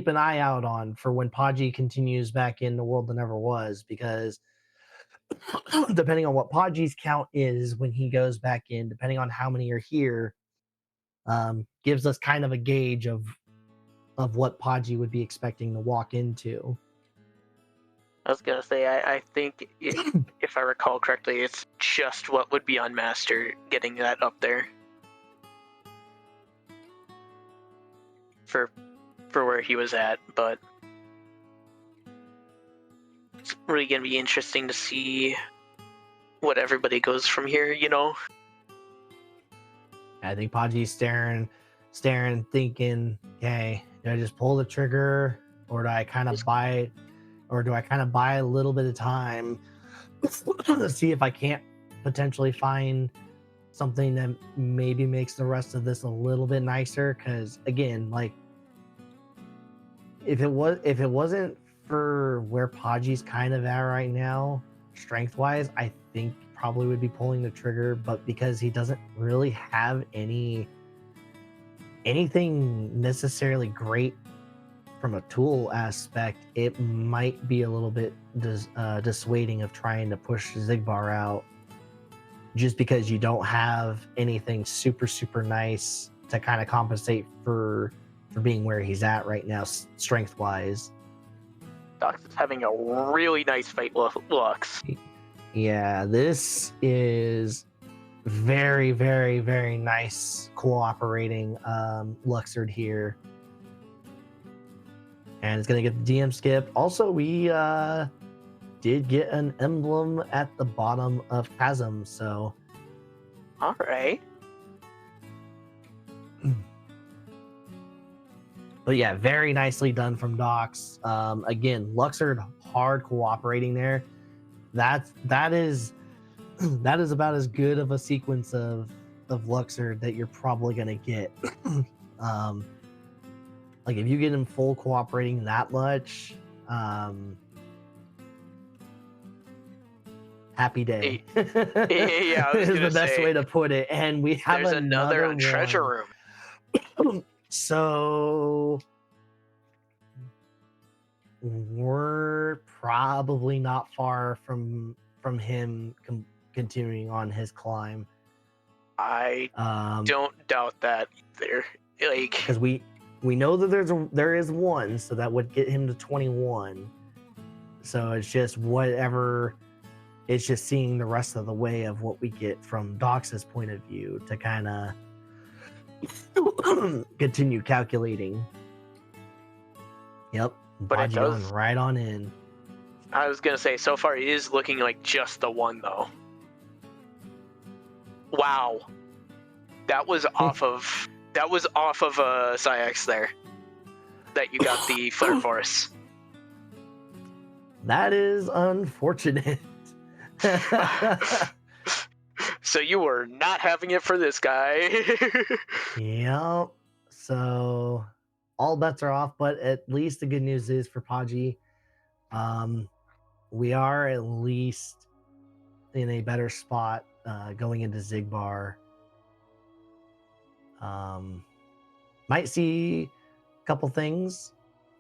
an eye out on for when Paji continues back in the world that never was, because depending on what Paji's count is when he goes back in, depending on how many are here, gives us kind of a gauge of what Paji would be expecting to walk into. I was gonna say, I think if I recall correctly, it's just what would be on Master getting that up there for where he was at, but it's really gonna be interesting to see what everybody goes from here, you know? I think Paji's staring, thinking, okay, do I just pull the trigger, or do I kind of buy a little bit of time to see if I can't potentially find something that maybe makes the rest of this a little bit nicer. Because again, like if it wasn't for where Podgy's kind of at right now, strength wise, I think probably would be pulling the trigger. But because he doesn't really have anything necessarily great from a tool aspect, it might be a little bit dissuading of trying to push Zigbar out, just because you don't have anything super nice to kind of compensate for being where he's at right now, strength wise. Dox is having a really nice fight Lux. Yeah, this is very nice cooperating Luxord here. And it's going to get the DM skip. Also, we did get an emblem at the bottom of Chasm, so... All right. But yeah, very nicely done from Dox. Again, Luxord hard cooperating there. That is about as good of a sequence of Luxord that you're probably going to get. Like if you get him full cooperating that much, happy day. Yeah, I was is the best way to put it. And we have another on Treasure Room. So we're probably not far from him continuing on his climb. I don't doubt that either. Like, because we know that there is one, so that would get him to 21. So it's just whatever. It's just seeing the rest of the way of what we get from Dox's point of view to kind of continue calculating. Yep, but it does right on in. I was gonna say, so far it is looking like just the one though. Wow, that was off of Syx there. That you got the Flare Force. That is unfortunate. So you were not having it for this guy. Yep. So all bets are off, but at least the good news is for Podgy, we are at least in a better spot going into Zigbar. Might see a couple things.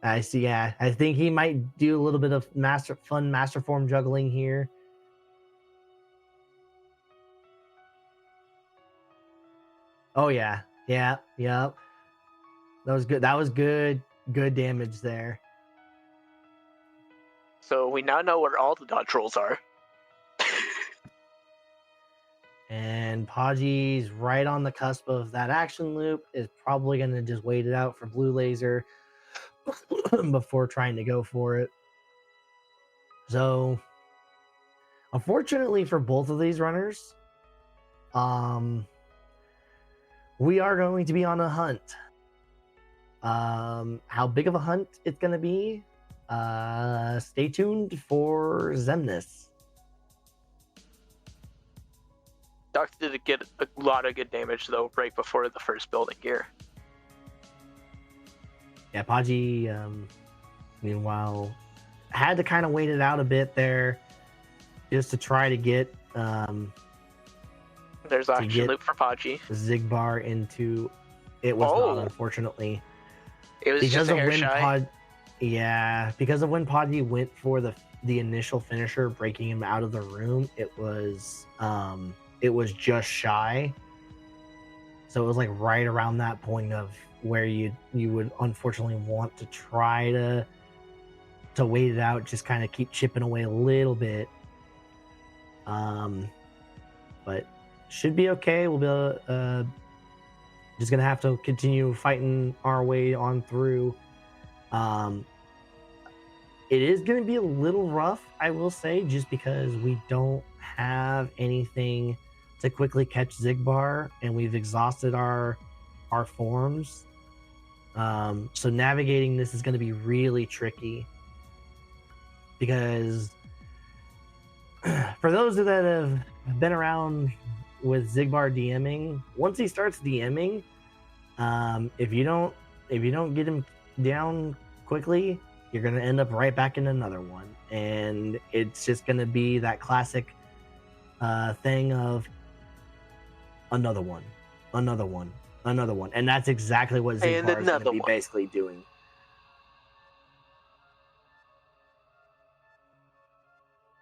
I think he might do a little bit of master form juggling here. Oh yeah. Yep. That was good. That was good damage there. So we now know where all the dodge rolls are. And Podgy's right on the cusp of that action loop, is probably going to just wait it out for blue laser before trying to go for it. So unfortunately for both of these runners, we are going to be on a hunt. How big of a hunt it's going to be, stay tuned for Xemnas. Dox did get a lot of good damage though right before the first building gear. Yeah, Podgy, meanwhile, had to kind of wait it out a bit there just to try to get there's action loop for Podgy. Zigbar into it was not, unfortunately. It was because just a hair shy. Because of when Podgy went for the initial finisher, breaking him out of the room, it was just shy. So it was like right around that point of where you would unfortunately want to try to wait it out, just kind of keep chipping away a little bit. But should be okay. We'll be just gonna have to continue fighting our way on through. It is gonna be a little rough, I will say, just because we don't have anything to quickly catch Zigbar, and we've exhausted our forms. So navigating this is going to be really tricky, because for those that have been around with Zigbar DMing, once he starts DMing, if you don't get him down quickly, you're gonna end up right back in another one, and it's just gonna be that classic thing of another one, another one, another one, and that's exactly what Zigbar is gonna be basically doing.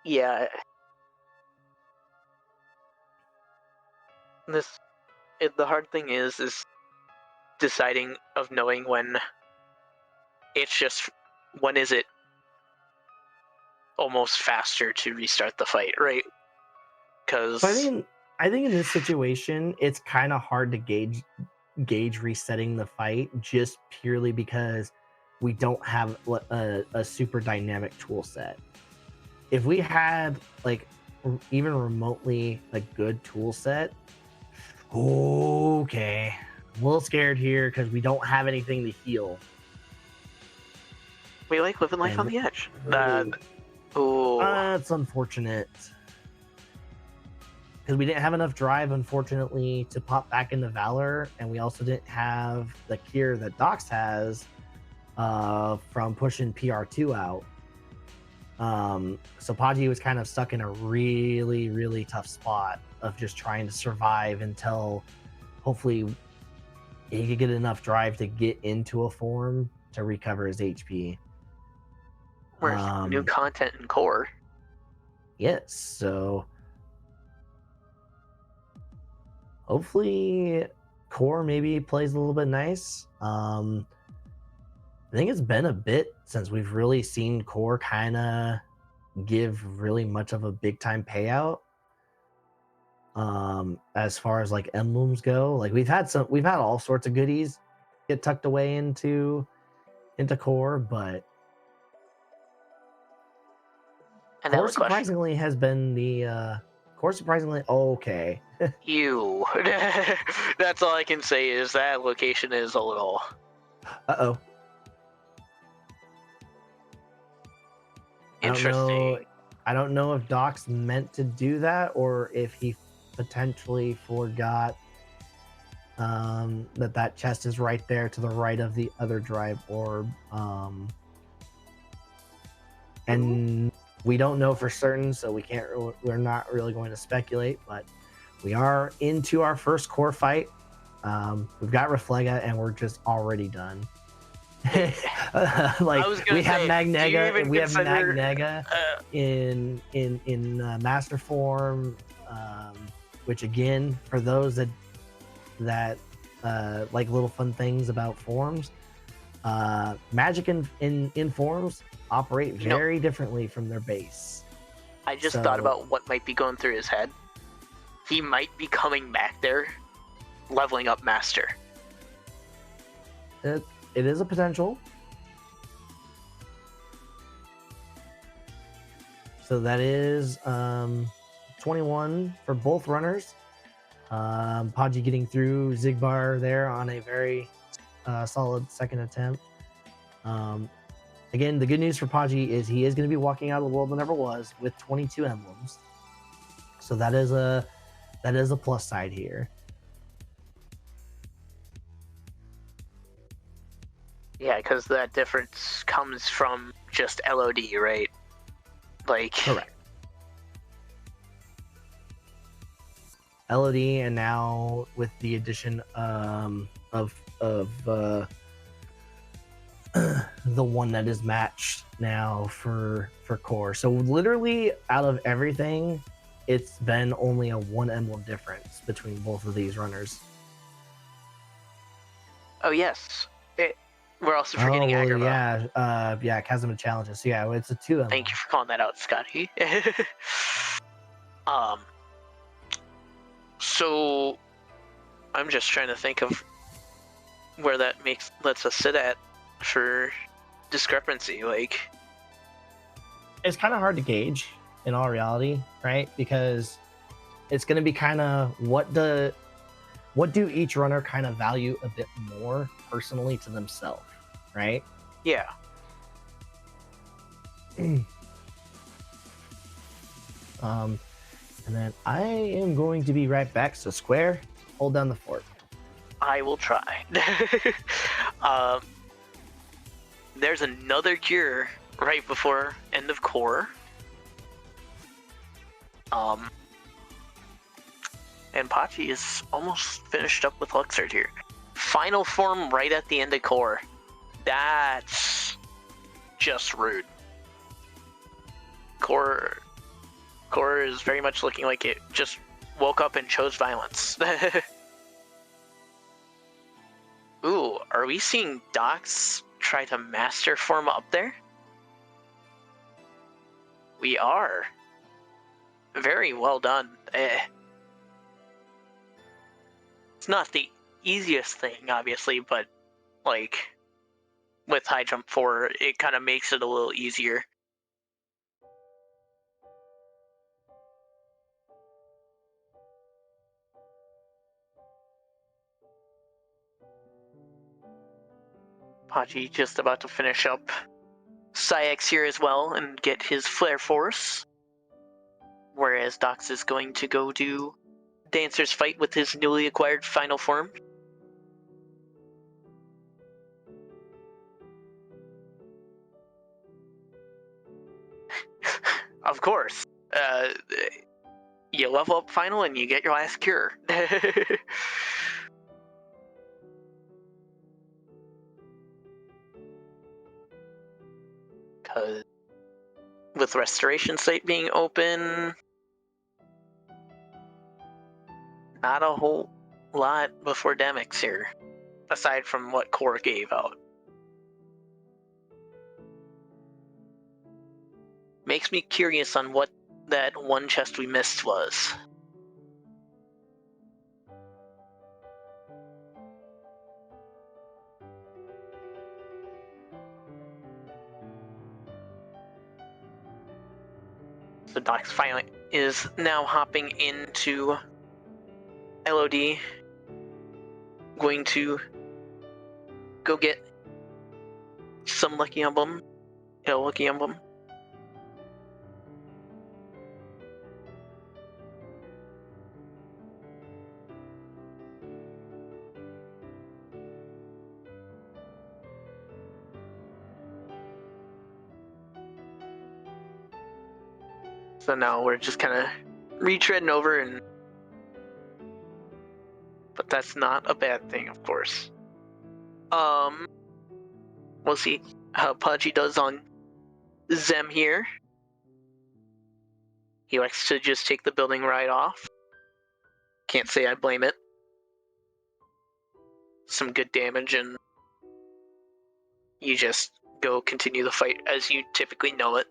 Yeah. The hard thing is deciding of knowing when it's just, when is it almost faster to restart the fight, right? Because I think in this situation, it's kind of hard to gauge resetting the fight just purely because we don't have a super dynamic tool set. If we had like even remotely a good tool set, okay, I'm a little scared here because we don't have anything to heal. We like living life on the edge. That's unfortunate. Because we didn't have enough drive, unfortunately, to pop back into Valor, and we also didn't have the cure that Dox has from pushing PR2 out. So Podgy was kind of stuck in a really, really tough spot of just trying to survive until hopefully he could get enough drive to get into a form to recover his HP. Where's new content in core? Yes, so hopefully core maybe plays a little bit nice. I think it's been a bit since we've really seen core kind of give really much of a big time payout. As far as like emblems go, like we've had all sorts of goodies get tucked away into core, but core surprisingly has been the core surprisingly okay. You. That's all I can say is that location is a little. Uh-oh. Interesting. I don't know if Doc's meant to do that or if he potentially forgot that chest is right there to the right of the other drive orb. And we don't know for certain, so we're not really going to speculate, but we are into our first core fight. We've got Reflega and we're just already done. Like we have Magnega in master form, which again, for those that like little fun things about forms, magic in forms operate very differently from their base. I just thought about what might be going through his head. He might be coming back there, leveling up master. It is a potential. So that is 21 for both runners. Podgy getting through Zigbar there on a very solid second attempt. Again, the good news for Podgy is he is going to be walking out of the world that never was with 22 emblems. So that is a plus side here. Yeah, because that difference comes from just LOD, right? Like correct. LOD, and now with the addition of the one that is matched now for core. So literally out of everything, it's been only a 1 emblem difference between both of these runners. Oh yes. We're also forgetting Agrabah. Yeah, Chasm of Challenges. So yeah, it's a 2 emblem. Thank you for calling that out, Scotty. So I'm just trying to think of where that lets us sit at for discrepancy. Like, it's kind of hard to gauge in all reality, right? Because it's going to be kind of what do each runner kind of value a bit more personally to themselves, right? Yeah. And And then I am going to be right back. So Square, hold down the fort. I will try. There's another cure right before end of core. And Pachi is almost finished up with Luxord here. Final form right at the end of core. That's just rude. Core is very much looking like it just woke up and chose violence. Ooh, are we seeing Docs try to master form up there? We are. Very well done. It's not the easiest thing, obviously, but like with high jump 4, it kind of makes it a little easier. Pachi just about to finish up Sayax here as well and get his Flare Force. Whereas Dox is going to go do Dancer's Fight with his newly acquired final form. Of course. You level up final and you get your last cure. Because with Restoration Site being open, not a whole lot before Demix here, aside from what Core gave out. Makes me curious on what that one chest we missed was. So Dox finally is now hopping into LOD, going to go get some Lucky Emblem. Lucky Emblem. So now we're just kind of retreading over, but that's not a bad thing, of course. We'll see how Pudgy does on Zem here. He likes to just take the building right off. Can't say I blame it. Some good damage, and you just go continue the fight as you typically know it.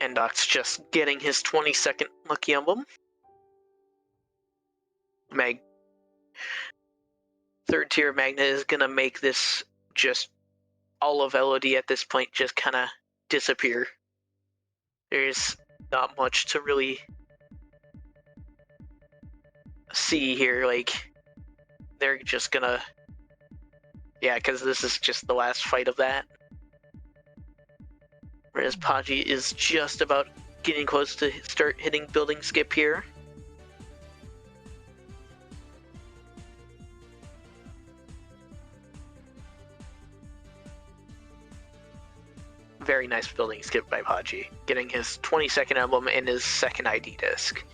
And Doc's just getting his 22nd Lucky Emblem. Third tier Magna is gonna make this just all of LOD at this point just kind of disappear. There's not much to really see here. Like, they're just gonna, yeah, because this is just the last fight of that. Whereas Paji is just about getting close to start hitting building skip here. Very nice building skip by Paji, getting his 22nd emblem and his second ID disc.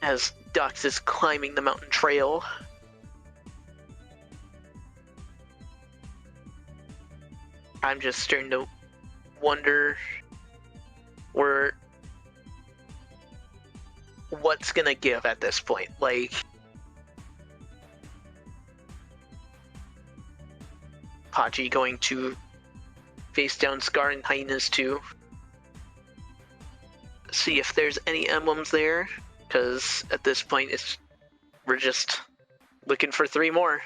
As Dux is climbing the mountain trail. I'm just starting to wonder what's gonna give at this point. Like, Pachi going to face down Scar and Hyenas too. See if there's any emblems there, because at this point we're just looking for 3 more.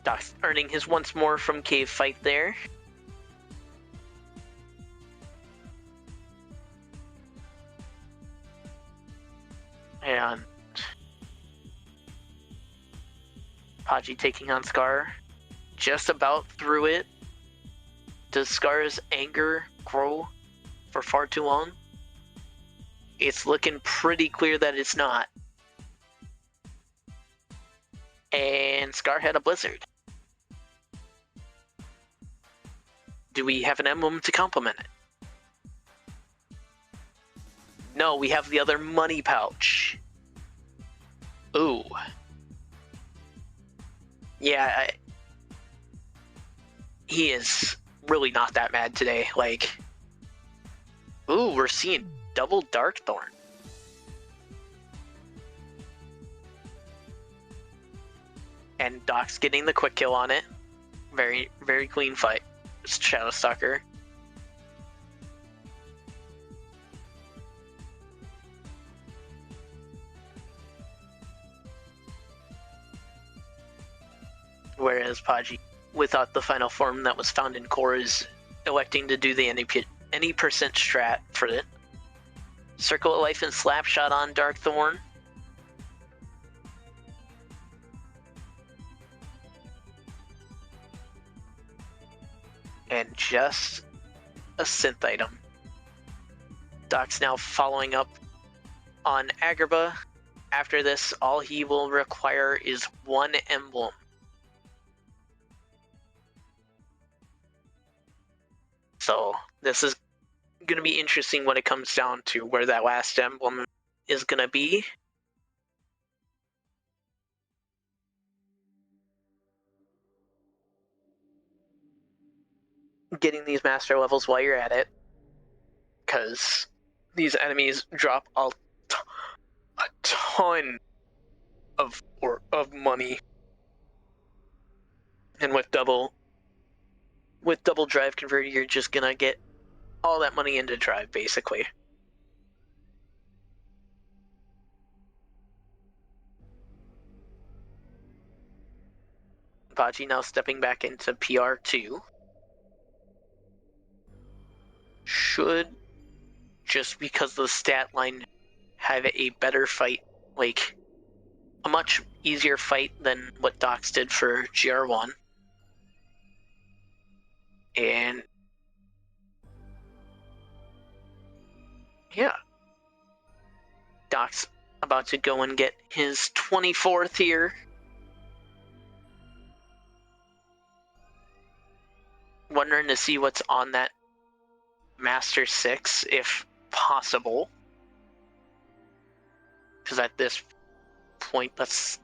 Doc's earning his once more from cave fight there. And Haji taking on Scar. Just about through it. Does Scar's anger grow for far too long? It's looking pretty clear that it's not. And Scar had a Blizzard. Do we have an emblem to complement it? No, we have the other money pouch. Ooh. Yeah, he is really not that mad today. Like, ooh, we're seeing double Darkthorn. And Doc's getting the quick kill on it. Very, very clean fight. Shadowstalker. Whereas Paji, without the final form that was found in core, is electing to do the any percent strat for it. Circle of Life and Slapshot on Darkthorn. And just a synth item. Doc's now following up on Agrabah. After this, all he will require is one emblem. So this is going to be interesting when it comes down to where that last emblem is going to be. Getting these master levels while you're at it, because these enemies drop a ton of money, and with double drive converter, you're just gonna get all that money into drive basically. Baji now stepping back into PR2. Should, just because the stat line, have a better fight, like a much easier fight than what Docs did for GR1. And yeah, Doc's about to go and get his 24th here. Wondering to see what's on that Master 6, if possible. Because at this point, that's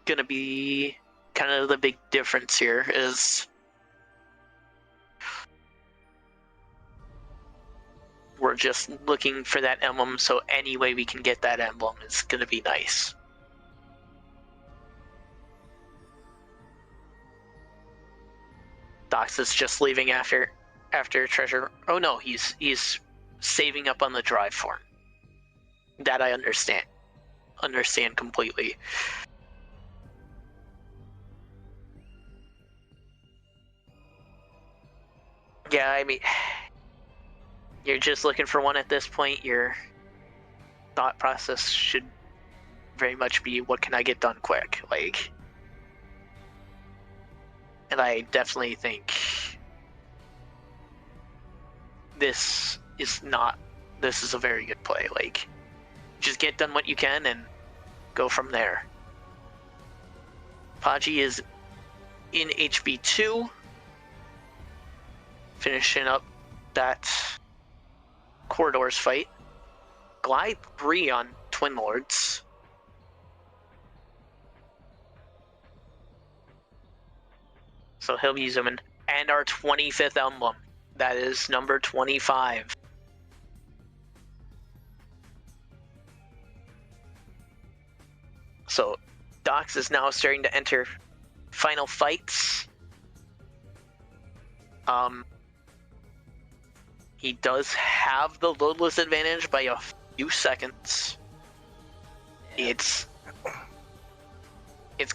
going to be kind of the big difference here, is we're just looking for that emblem, so any way we can get that emblem is going to be nice. Dox is just leaving after treasure. Oh no, he's saving up on the drive form. That I understand completely. Yeah, I mean, you're just looking for one at this point. Your thought process should very much be, what can I get done quick? Like, and I definitely think this is a very good play. Like, just get done what you can and go from there. Paji is in HB2, finishing up that Corridors fight. Glide 3 on Twin Lords. So he'll be zooming. And our 25th emblem. That is number 25. So Dox is now starting to enter final fights. He does have the loadless advantage by a few seconds. It's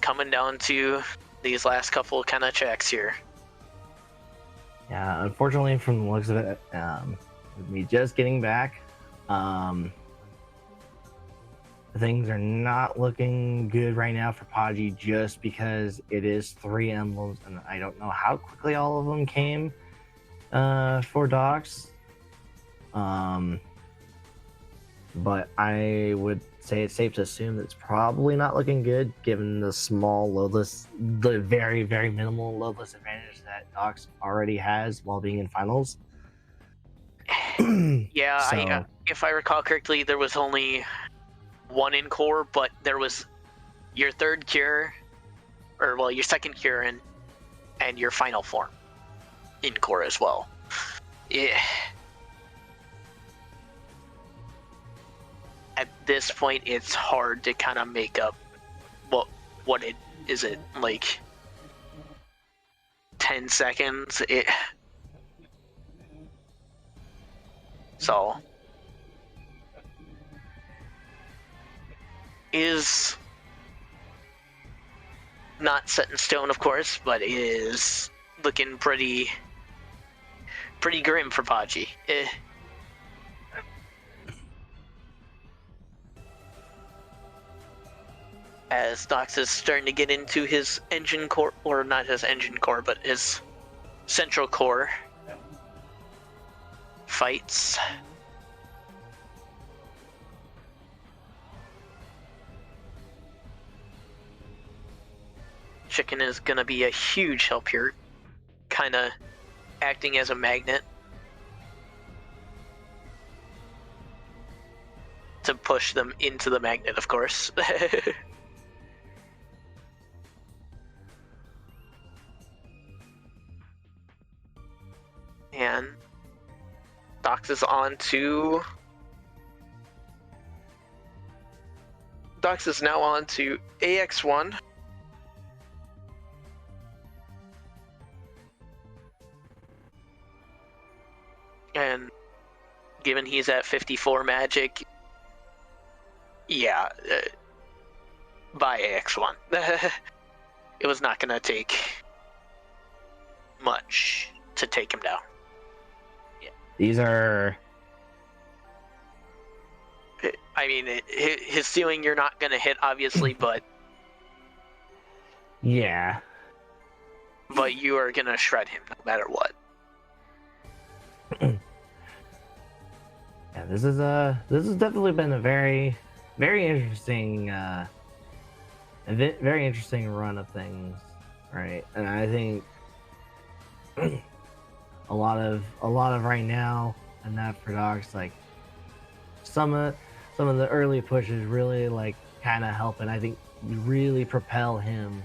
coming down to these last couple kind of checks here. Yeah, unfortunately, from the looks of it, with me just getting back, things are not looking good right now for Podgy just because it is 3 emblems, and I don't know how quickly all of them came for Docs. But I would say it's safe to assume that it's probably not looking good given the the very, very minimal loadless advantage that Docs already has while being in finals. Yeah, if I recall correctly, there was only one in core, but there was your third cure, or well, your second cure and your final form in core as well. Yeah. At this point, it's hard to kind of make up what it is. It like 10 seconds. So is not set in stone, of course, but is looking pretty grim for Podgy. As Dox is starting to get into his engine core, or not his engine core, but his central core fights. Chicken is going to be a huge help here, kind of acting as a magnet to push them into the magnet, of course. And Dox is now on to AX1. And given he's at 54 magic, yeah, by AX1. It was not going to take much to take him down. Yeah. These are... I mean, his ceiling you're not going to hit, obviously, but... Yeah. But you are going to shred him no matter what. Yeah, this has definitely been a very, very interesting, very interesting run of things, right? And I think a lot of right now, and that for Docs, like some of the early pushes really like kind of help, and I think really propel him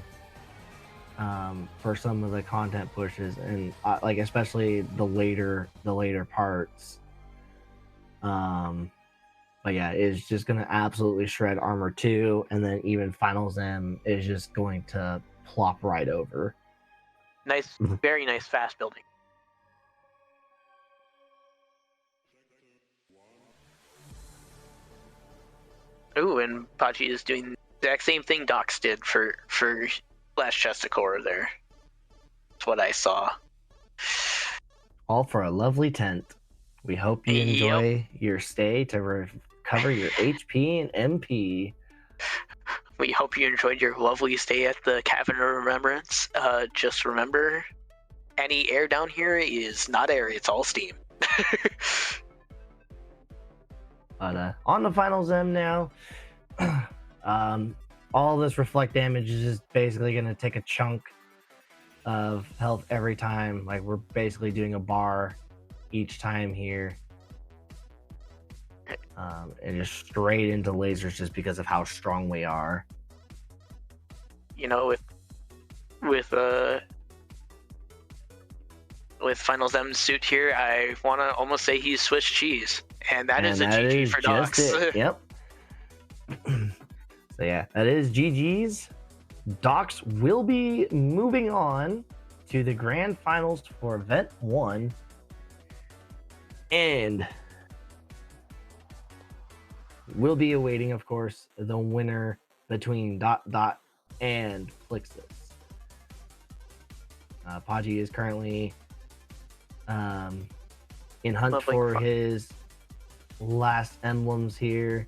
for some of the content pushes, and like especially the later parts. But yeah, it's just gonna absolutely shred Armor 2, and then even Finals M is just going to plop right over. Nice, very nice fast building. Ooh, and Pachi is doing the exact same thing Dox did for last chest of core there. That's what I saw. All for a lovely tent. We hope you enjoy your stay to recover your HP and MP. We hope you enjoyed your lovely stay at the Cavern of Remembrance. Just remember, any air down here is not air, it's all steam. But on the Finals M now, all this reflect damage is just basically going to take a chunk of health every time. Like, we're basically doing a bar each time here. And just straight into lasers just because of how strong we are. You know, with Finals M suit here, I want to almost say he's Swiss cheese. And that is a GG for Dox. Yep. So yeah, that is GG's. Dox will be moving on to the grand finals for event 1. And we'll be awaiting, of course, the winner between Dot Dot and Flixus. Podgy is currently in hunt for his last emblems here.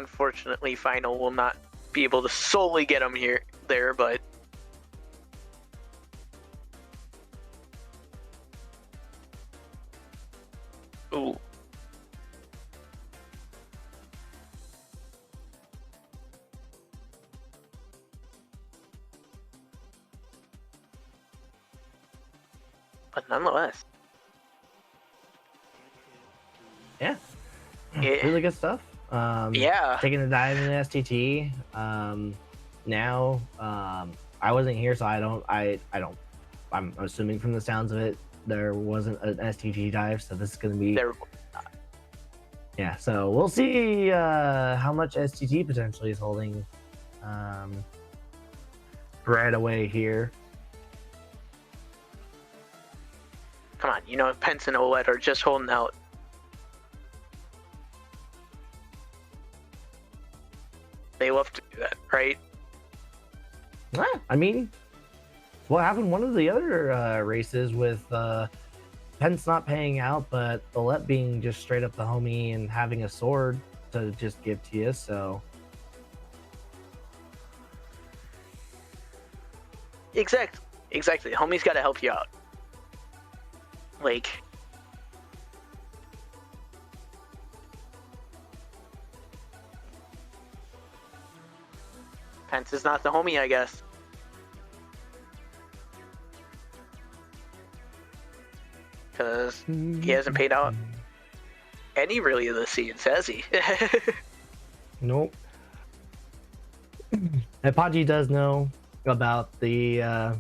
unfortunately, Final will not be able to solely get him there, but ooh. But nonetheless. Yeah. Really good stuff. Yeah. Taking a dive in STT. Now, I wasn't here, so I'm assuming from the sounds of it, there wasn't an STT dive, so this is going to be... Yeah, so we'll see how much STT potentially is holding right away here. Come on, you know, Pence and OLED are just holding out. They love to do that, right? I mean, what happened one of the other races with Pence not paying out, but OLED being just straight up the homie and having a sword to just give to you, so... Exactly. Homie's got to help you out. Like... Pence is not the homie, I guess. Because he hasn't paid out any really of the seeds, has he? Nope. Apache does know about the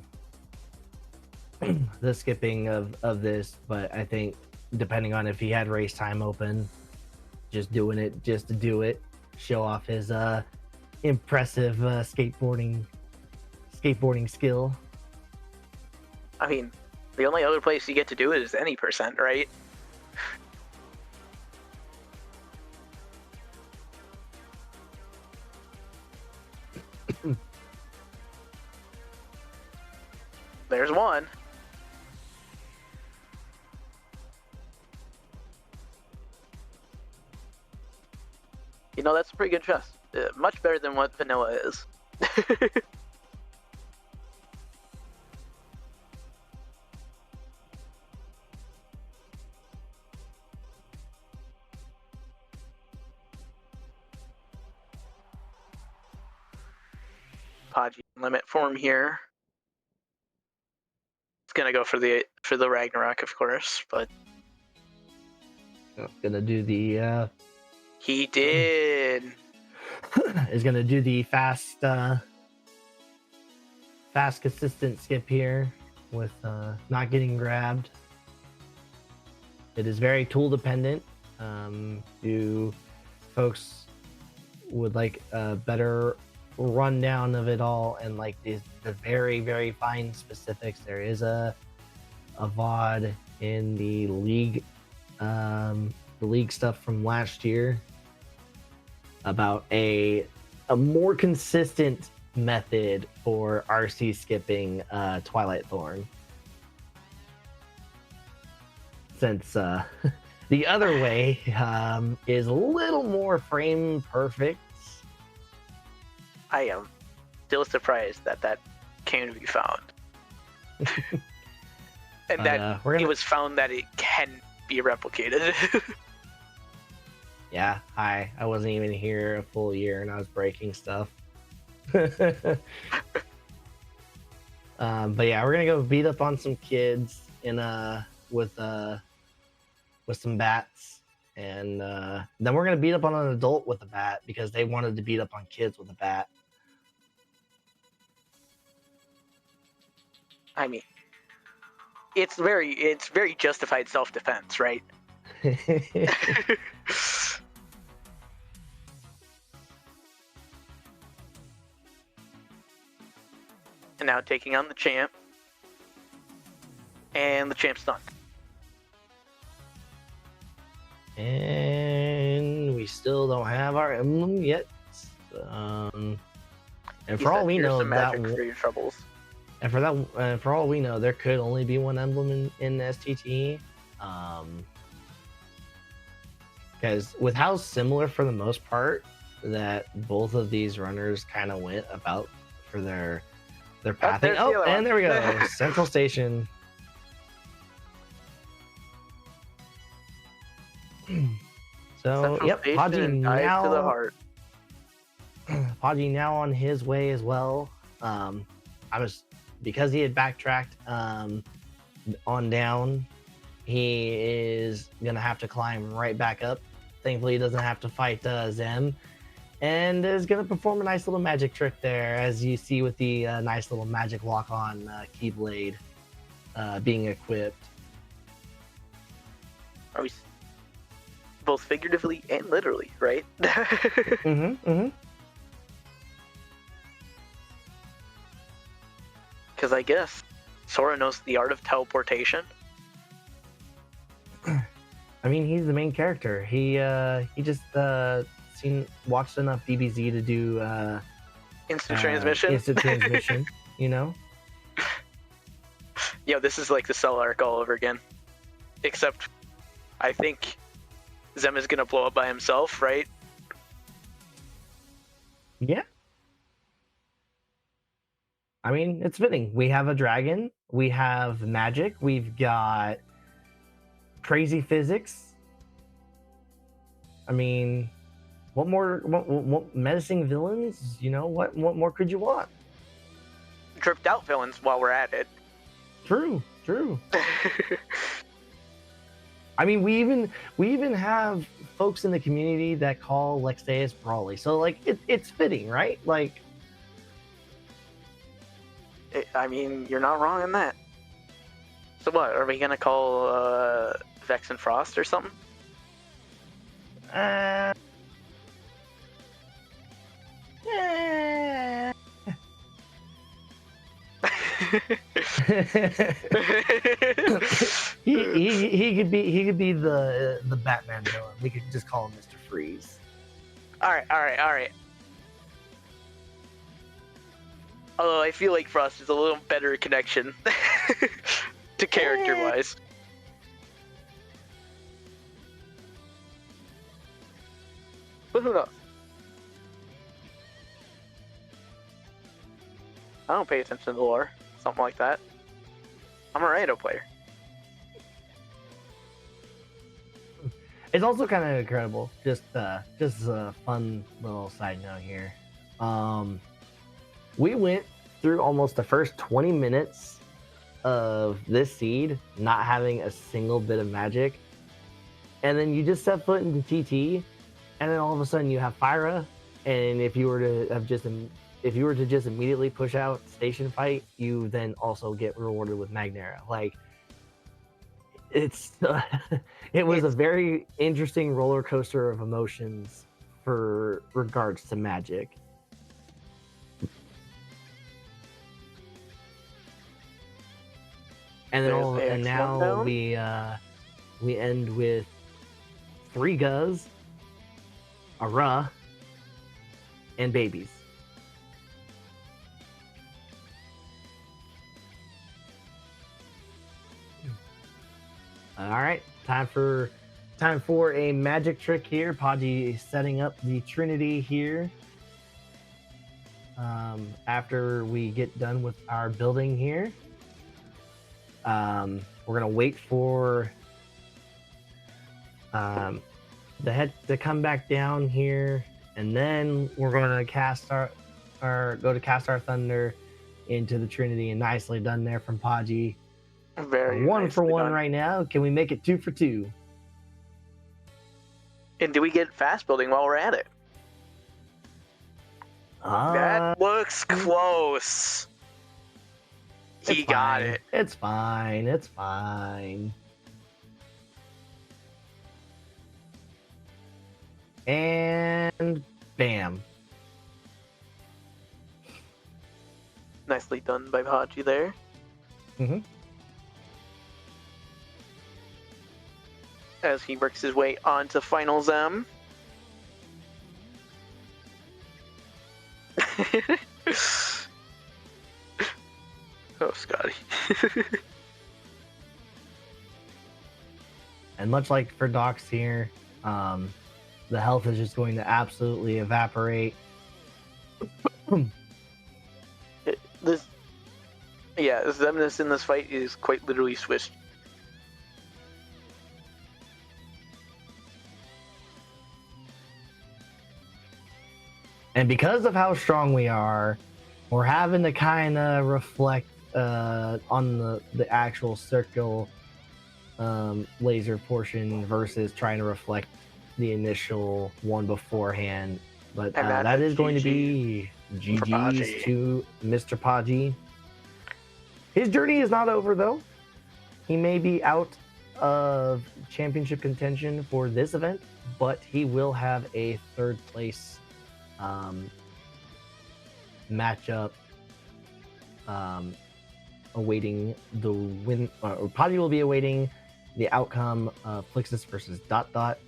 the skipping of this, but I think depending on if he had race time open, just doing it just to do it, show off his impressive skateboarding skill. I mean, the only other place you get to do it is any percent, right? There's one. You know, that's a pretty good chest. Much better than what vanilla is. Podgy limit form here. It's gonna go for the Ragnarok, of course, but gonna do the he did. Is gonna do the fast consistent skip here with not getting grabbed. It is very tool dependent. Do folks would like a better rundown of it all and like the very, very fine specifics? There is a VOD in the league stuff from last year about a more consistent method for RC skipping Twilight Thorn, since the other way is a little more frame perfect. I am still surprised that came to be found. And that it was found that it can be replicated. Yeah, I wasn't even here a full year and I was breaking stuff. But yeah, we're gonna go beat up on some kids with some bats, and then we're gonna beat up on an adult with a bat because they wanted to beat up on kids with a bat. I mean, it's very justified self-defense, right? And now taking on the champ, and the champ's done. And we still don't have our emblem yet. And for all we know, magic for your troubles. And for all we know, there could only be one emblem in STT. Because with how similar, for the most part, that both of these runners kind of went about for their pathing. The and there we go. Central Station. So, Central Station Podgy now to the heart. Podgy now on his way as well. Because he had backtracked on down, he is gonna have to climb right back up. Thankfully, he doesn't have to fight Zem, and is gonna perform a nice little magic trick there, as you see with the nice little magic lock-on Keyblade being equipped. Are we both figuratively and literally, right? Because I guess Sora knows the art of teleportation. I mean, he's the main character. He just watched enough DBZ to do instant transmission. Instant transmission, you know. Yeah, this is like the Cell arc all over again. Except, I think Zem is gonna blow up by himself, right? Yeah. I mean, it's fitting. We have a dragon. We have magic. We've got crazy physics. I mean, what more? What menacing villains? You know, what more could you want? Dripped out villains while we're at it. True. I mean, we even have folks in the community that call Lexaeus Brawly. So like, it's fitting, right? Like, I mean, you're not wrong in that. So what, are we gonna call Vex and Frost or something? he could be the Batman villain. We could just call him Mr. Freeze. All right. Although I feel like Frost is a little better connection to character-wise. But who knows? I don't pay attention to the lore. Something like that. I'm a rando player. It's also kind of incredible. Just a fun little side note here. We went through almost the first 20 minutes of this seed not having a single bit of magic, and then you just set foot into TT, and then all of a sudden you have Fyra, and if you were to just immediately push out Station Fight, you then also get rewarded with Magnera. Like, it was a very interesting roller coaster of emotions for regards to magic. And then now we end with 3 Guz, a Ra, and babies. All right, time for a magic trick here. Podgy setting up the Trinity here. After we get done with our building here, we're gonna wait for the head to come back down here, and then we're gonna cast our thunder into the Trinity, and nicely done there from Podgy. Very 1 for 1 done. right now. Can we make it 2 for 2? And do we get fast building while we're at it? That looks close. He got it. It's fine. And bam. Nicely done by Podgy there. As he works his way onto Final Zem. Oh, Scotty. And much like for Docs here, the health is just going to absolutely evaporate. This Xemnas in this fight is quite literally switched. And because of how strong we are, we're having to kind of reflect on the actual circle laser portion versus trying to reflect the initial one beforehand. But that is going to be GG's to Mr. Paji. His journey is not over, though. He may be out of championship contention for this event, but he will have a third place matchup awaiting the win. Paji will be awaiting the outcome of Plixus versus Dot Dot.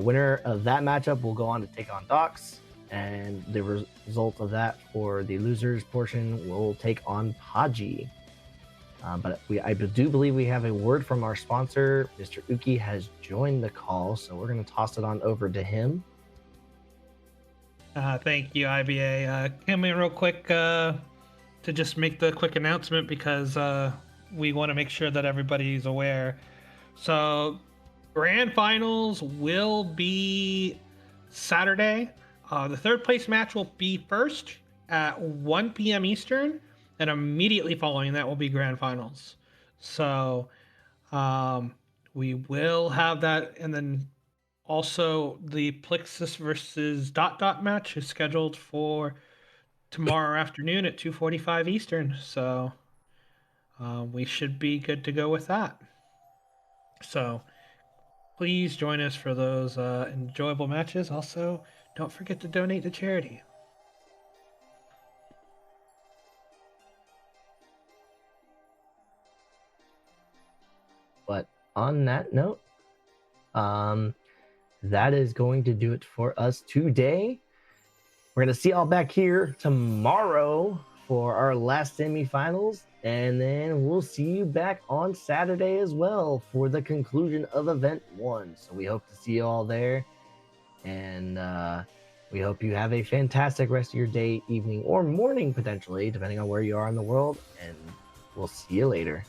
Winner of that matchup will go on to take on Docs, and the result of that for the losers portion will take on Paji. But I do believe we have a word from our sponsor. Mr. Uki has joined the call, so we're going to toss it on over to him. Thank you, IBA. Come in real quick to just make the quick announcement because we want to make sure that everybody's aware. So, grand finals will be Saturday. The third place match will be first at 1 p.m. Eastern, and immediately following that will be grand finals. So, we will have that, and then also the Plixus versus Dot Dot match is scheduled for tomorrow afternoon at 2:45 Eastern. So we should be good to go with that. So please join us for those enjoyable matches. Also, don't forget to donate to charity. But on that note, that is going to do it for us today. We're going to see y'all back here tomorrow for our last semifinals, and then we'll see you back on Saturday as well for the conclusion of Event 1. So we hope to see you all there, and we hope you have a fantastic rest of your day, evening, or morning, potentially, depending on where you are in the world, and we'll see you later.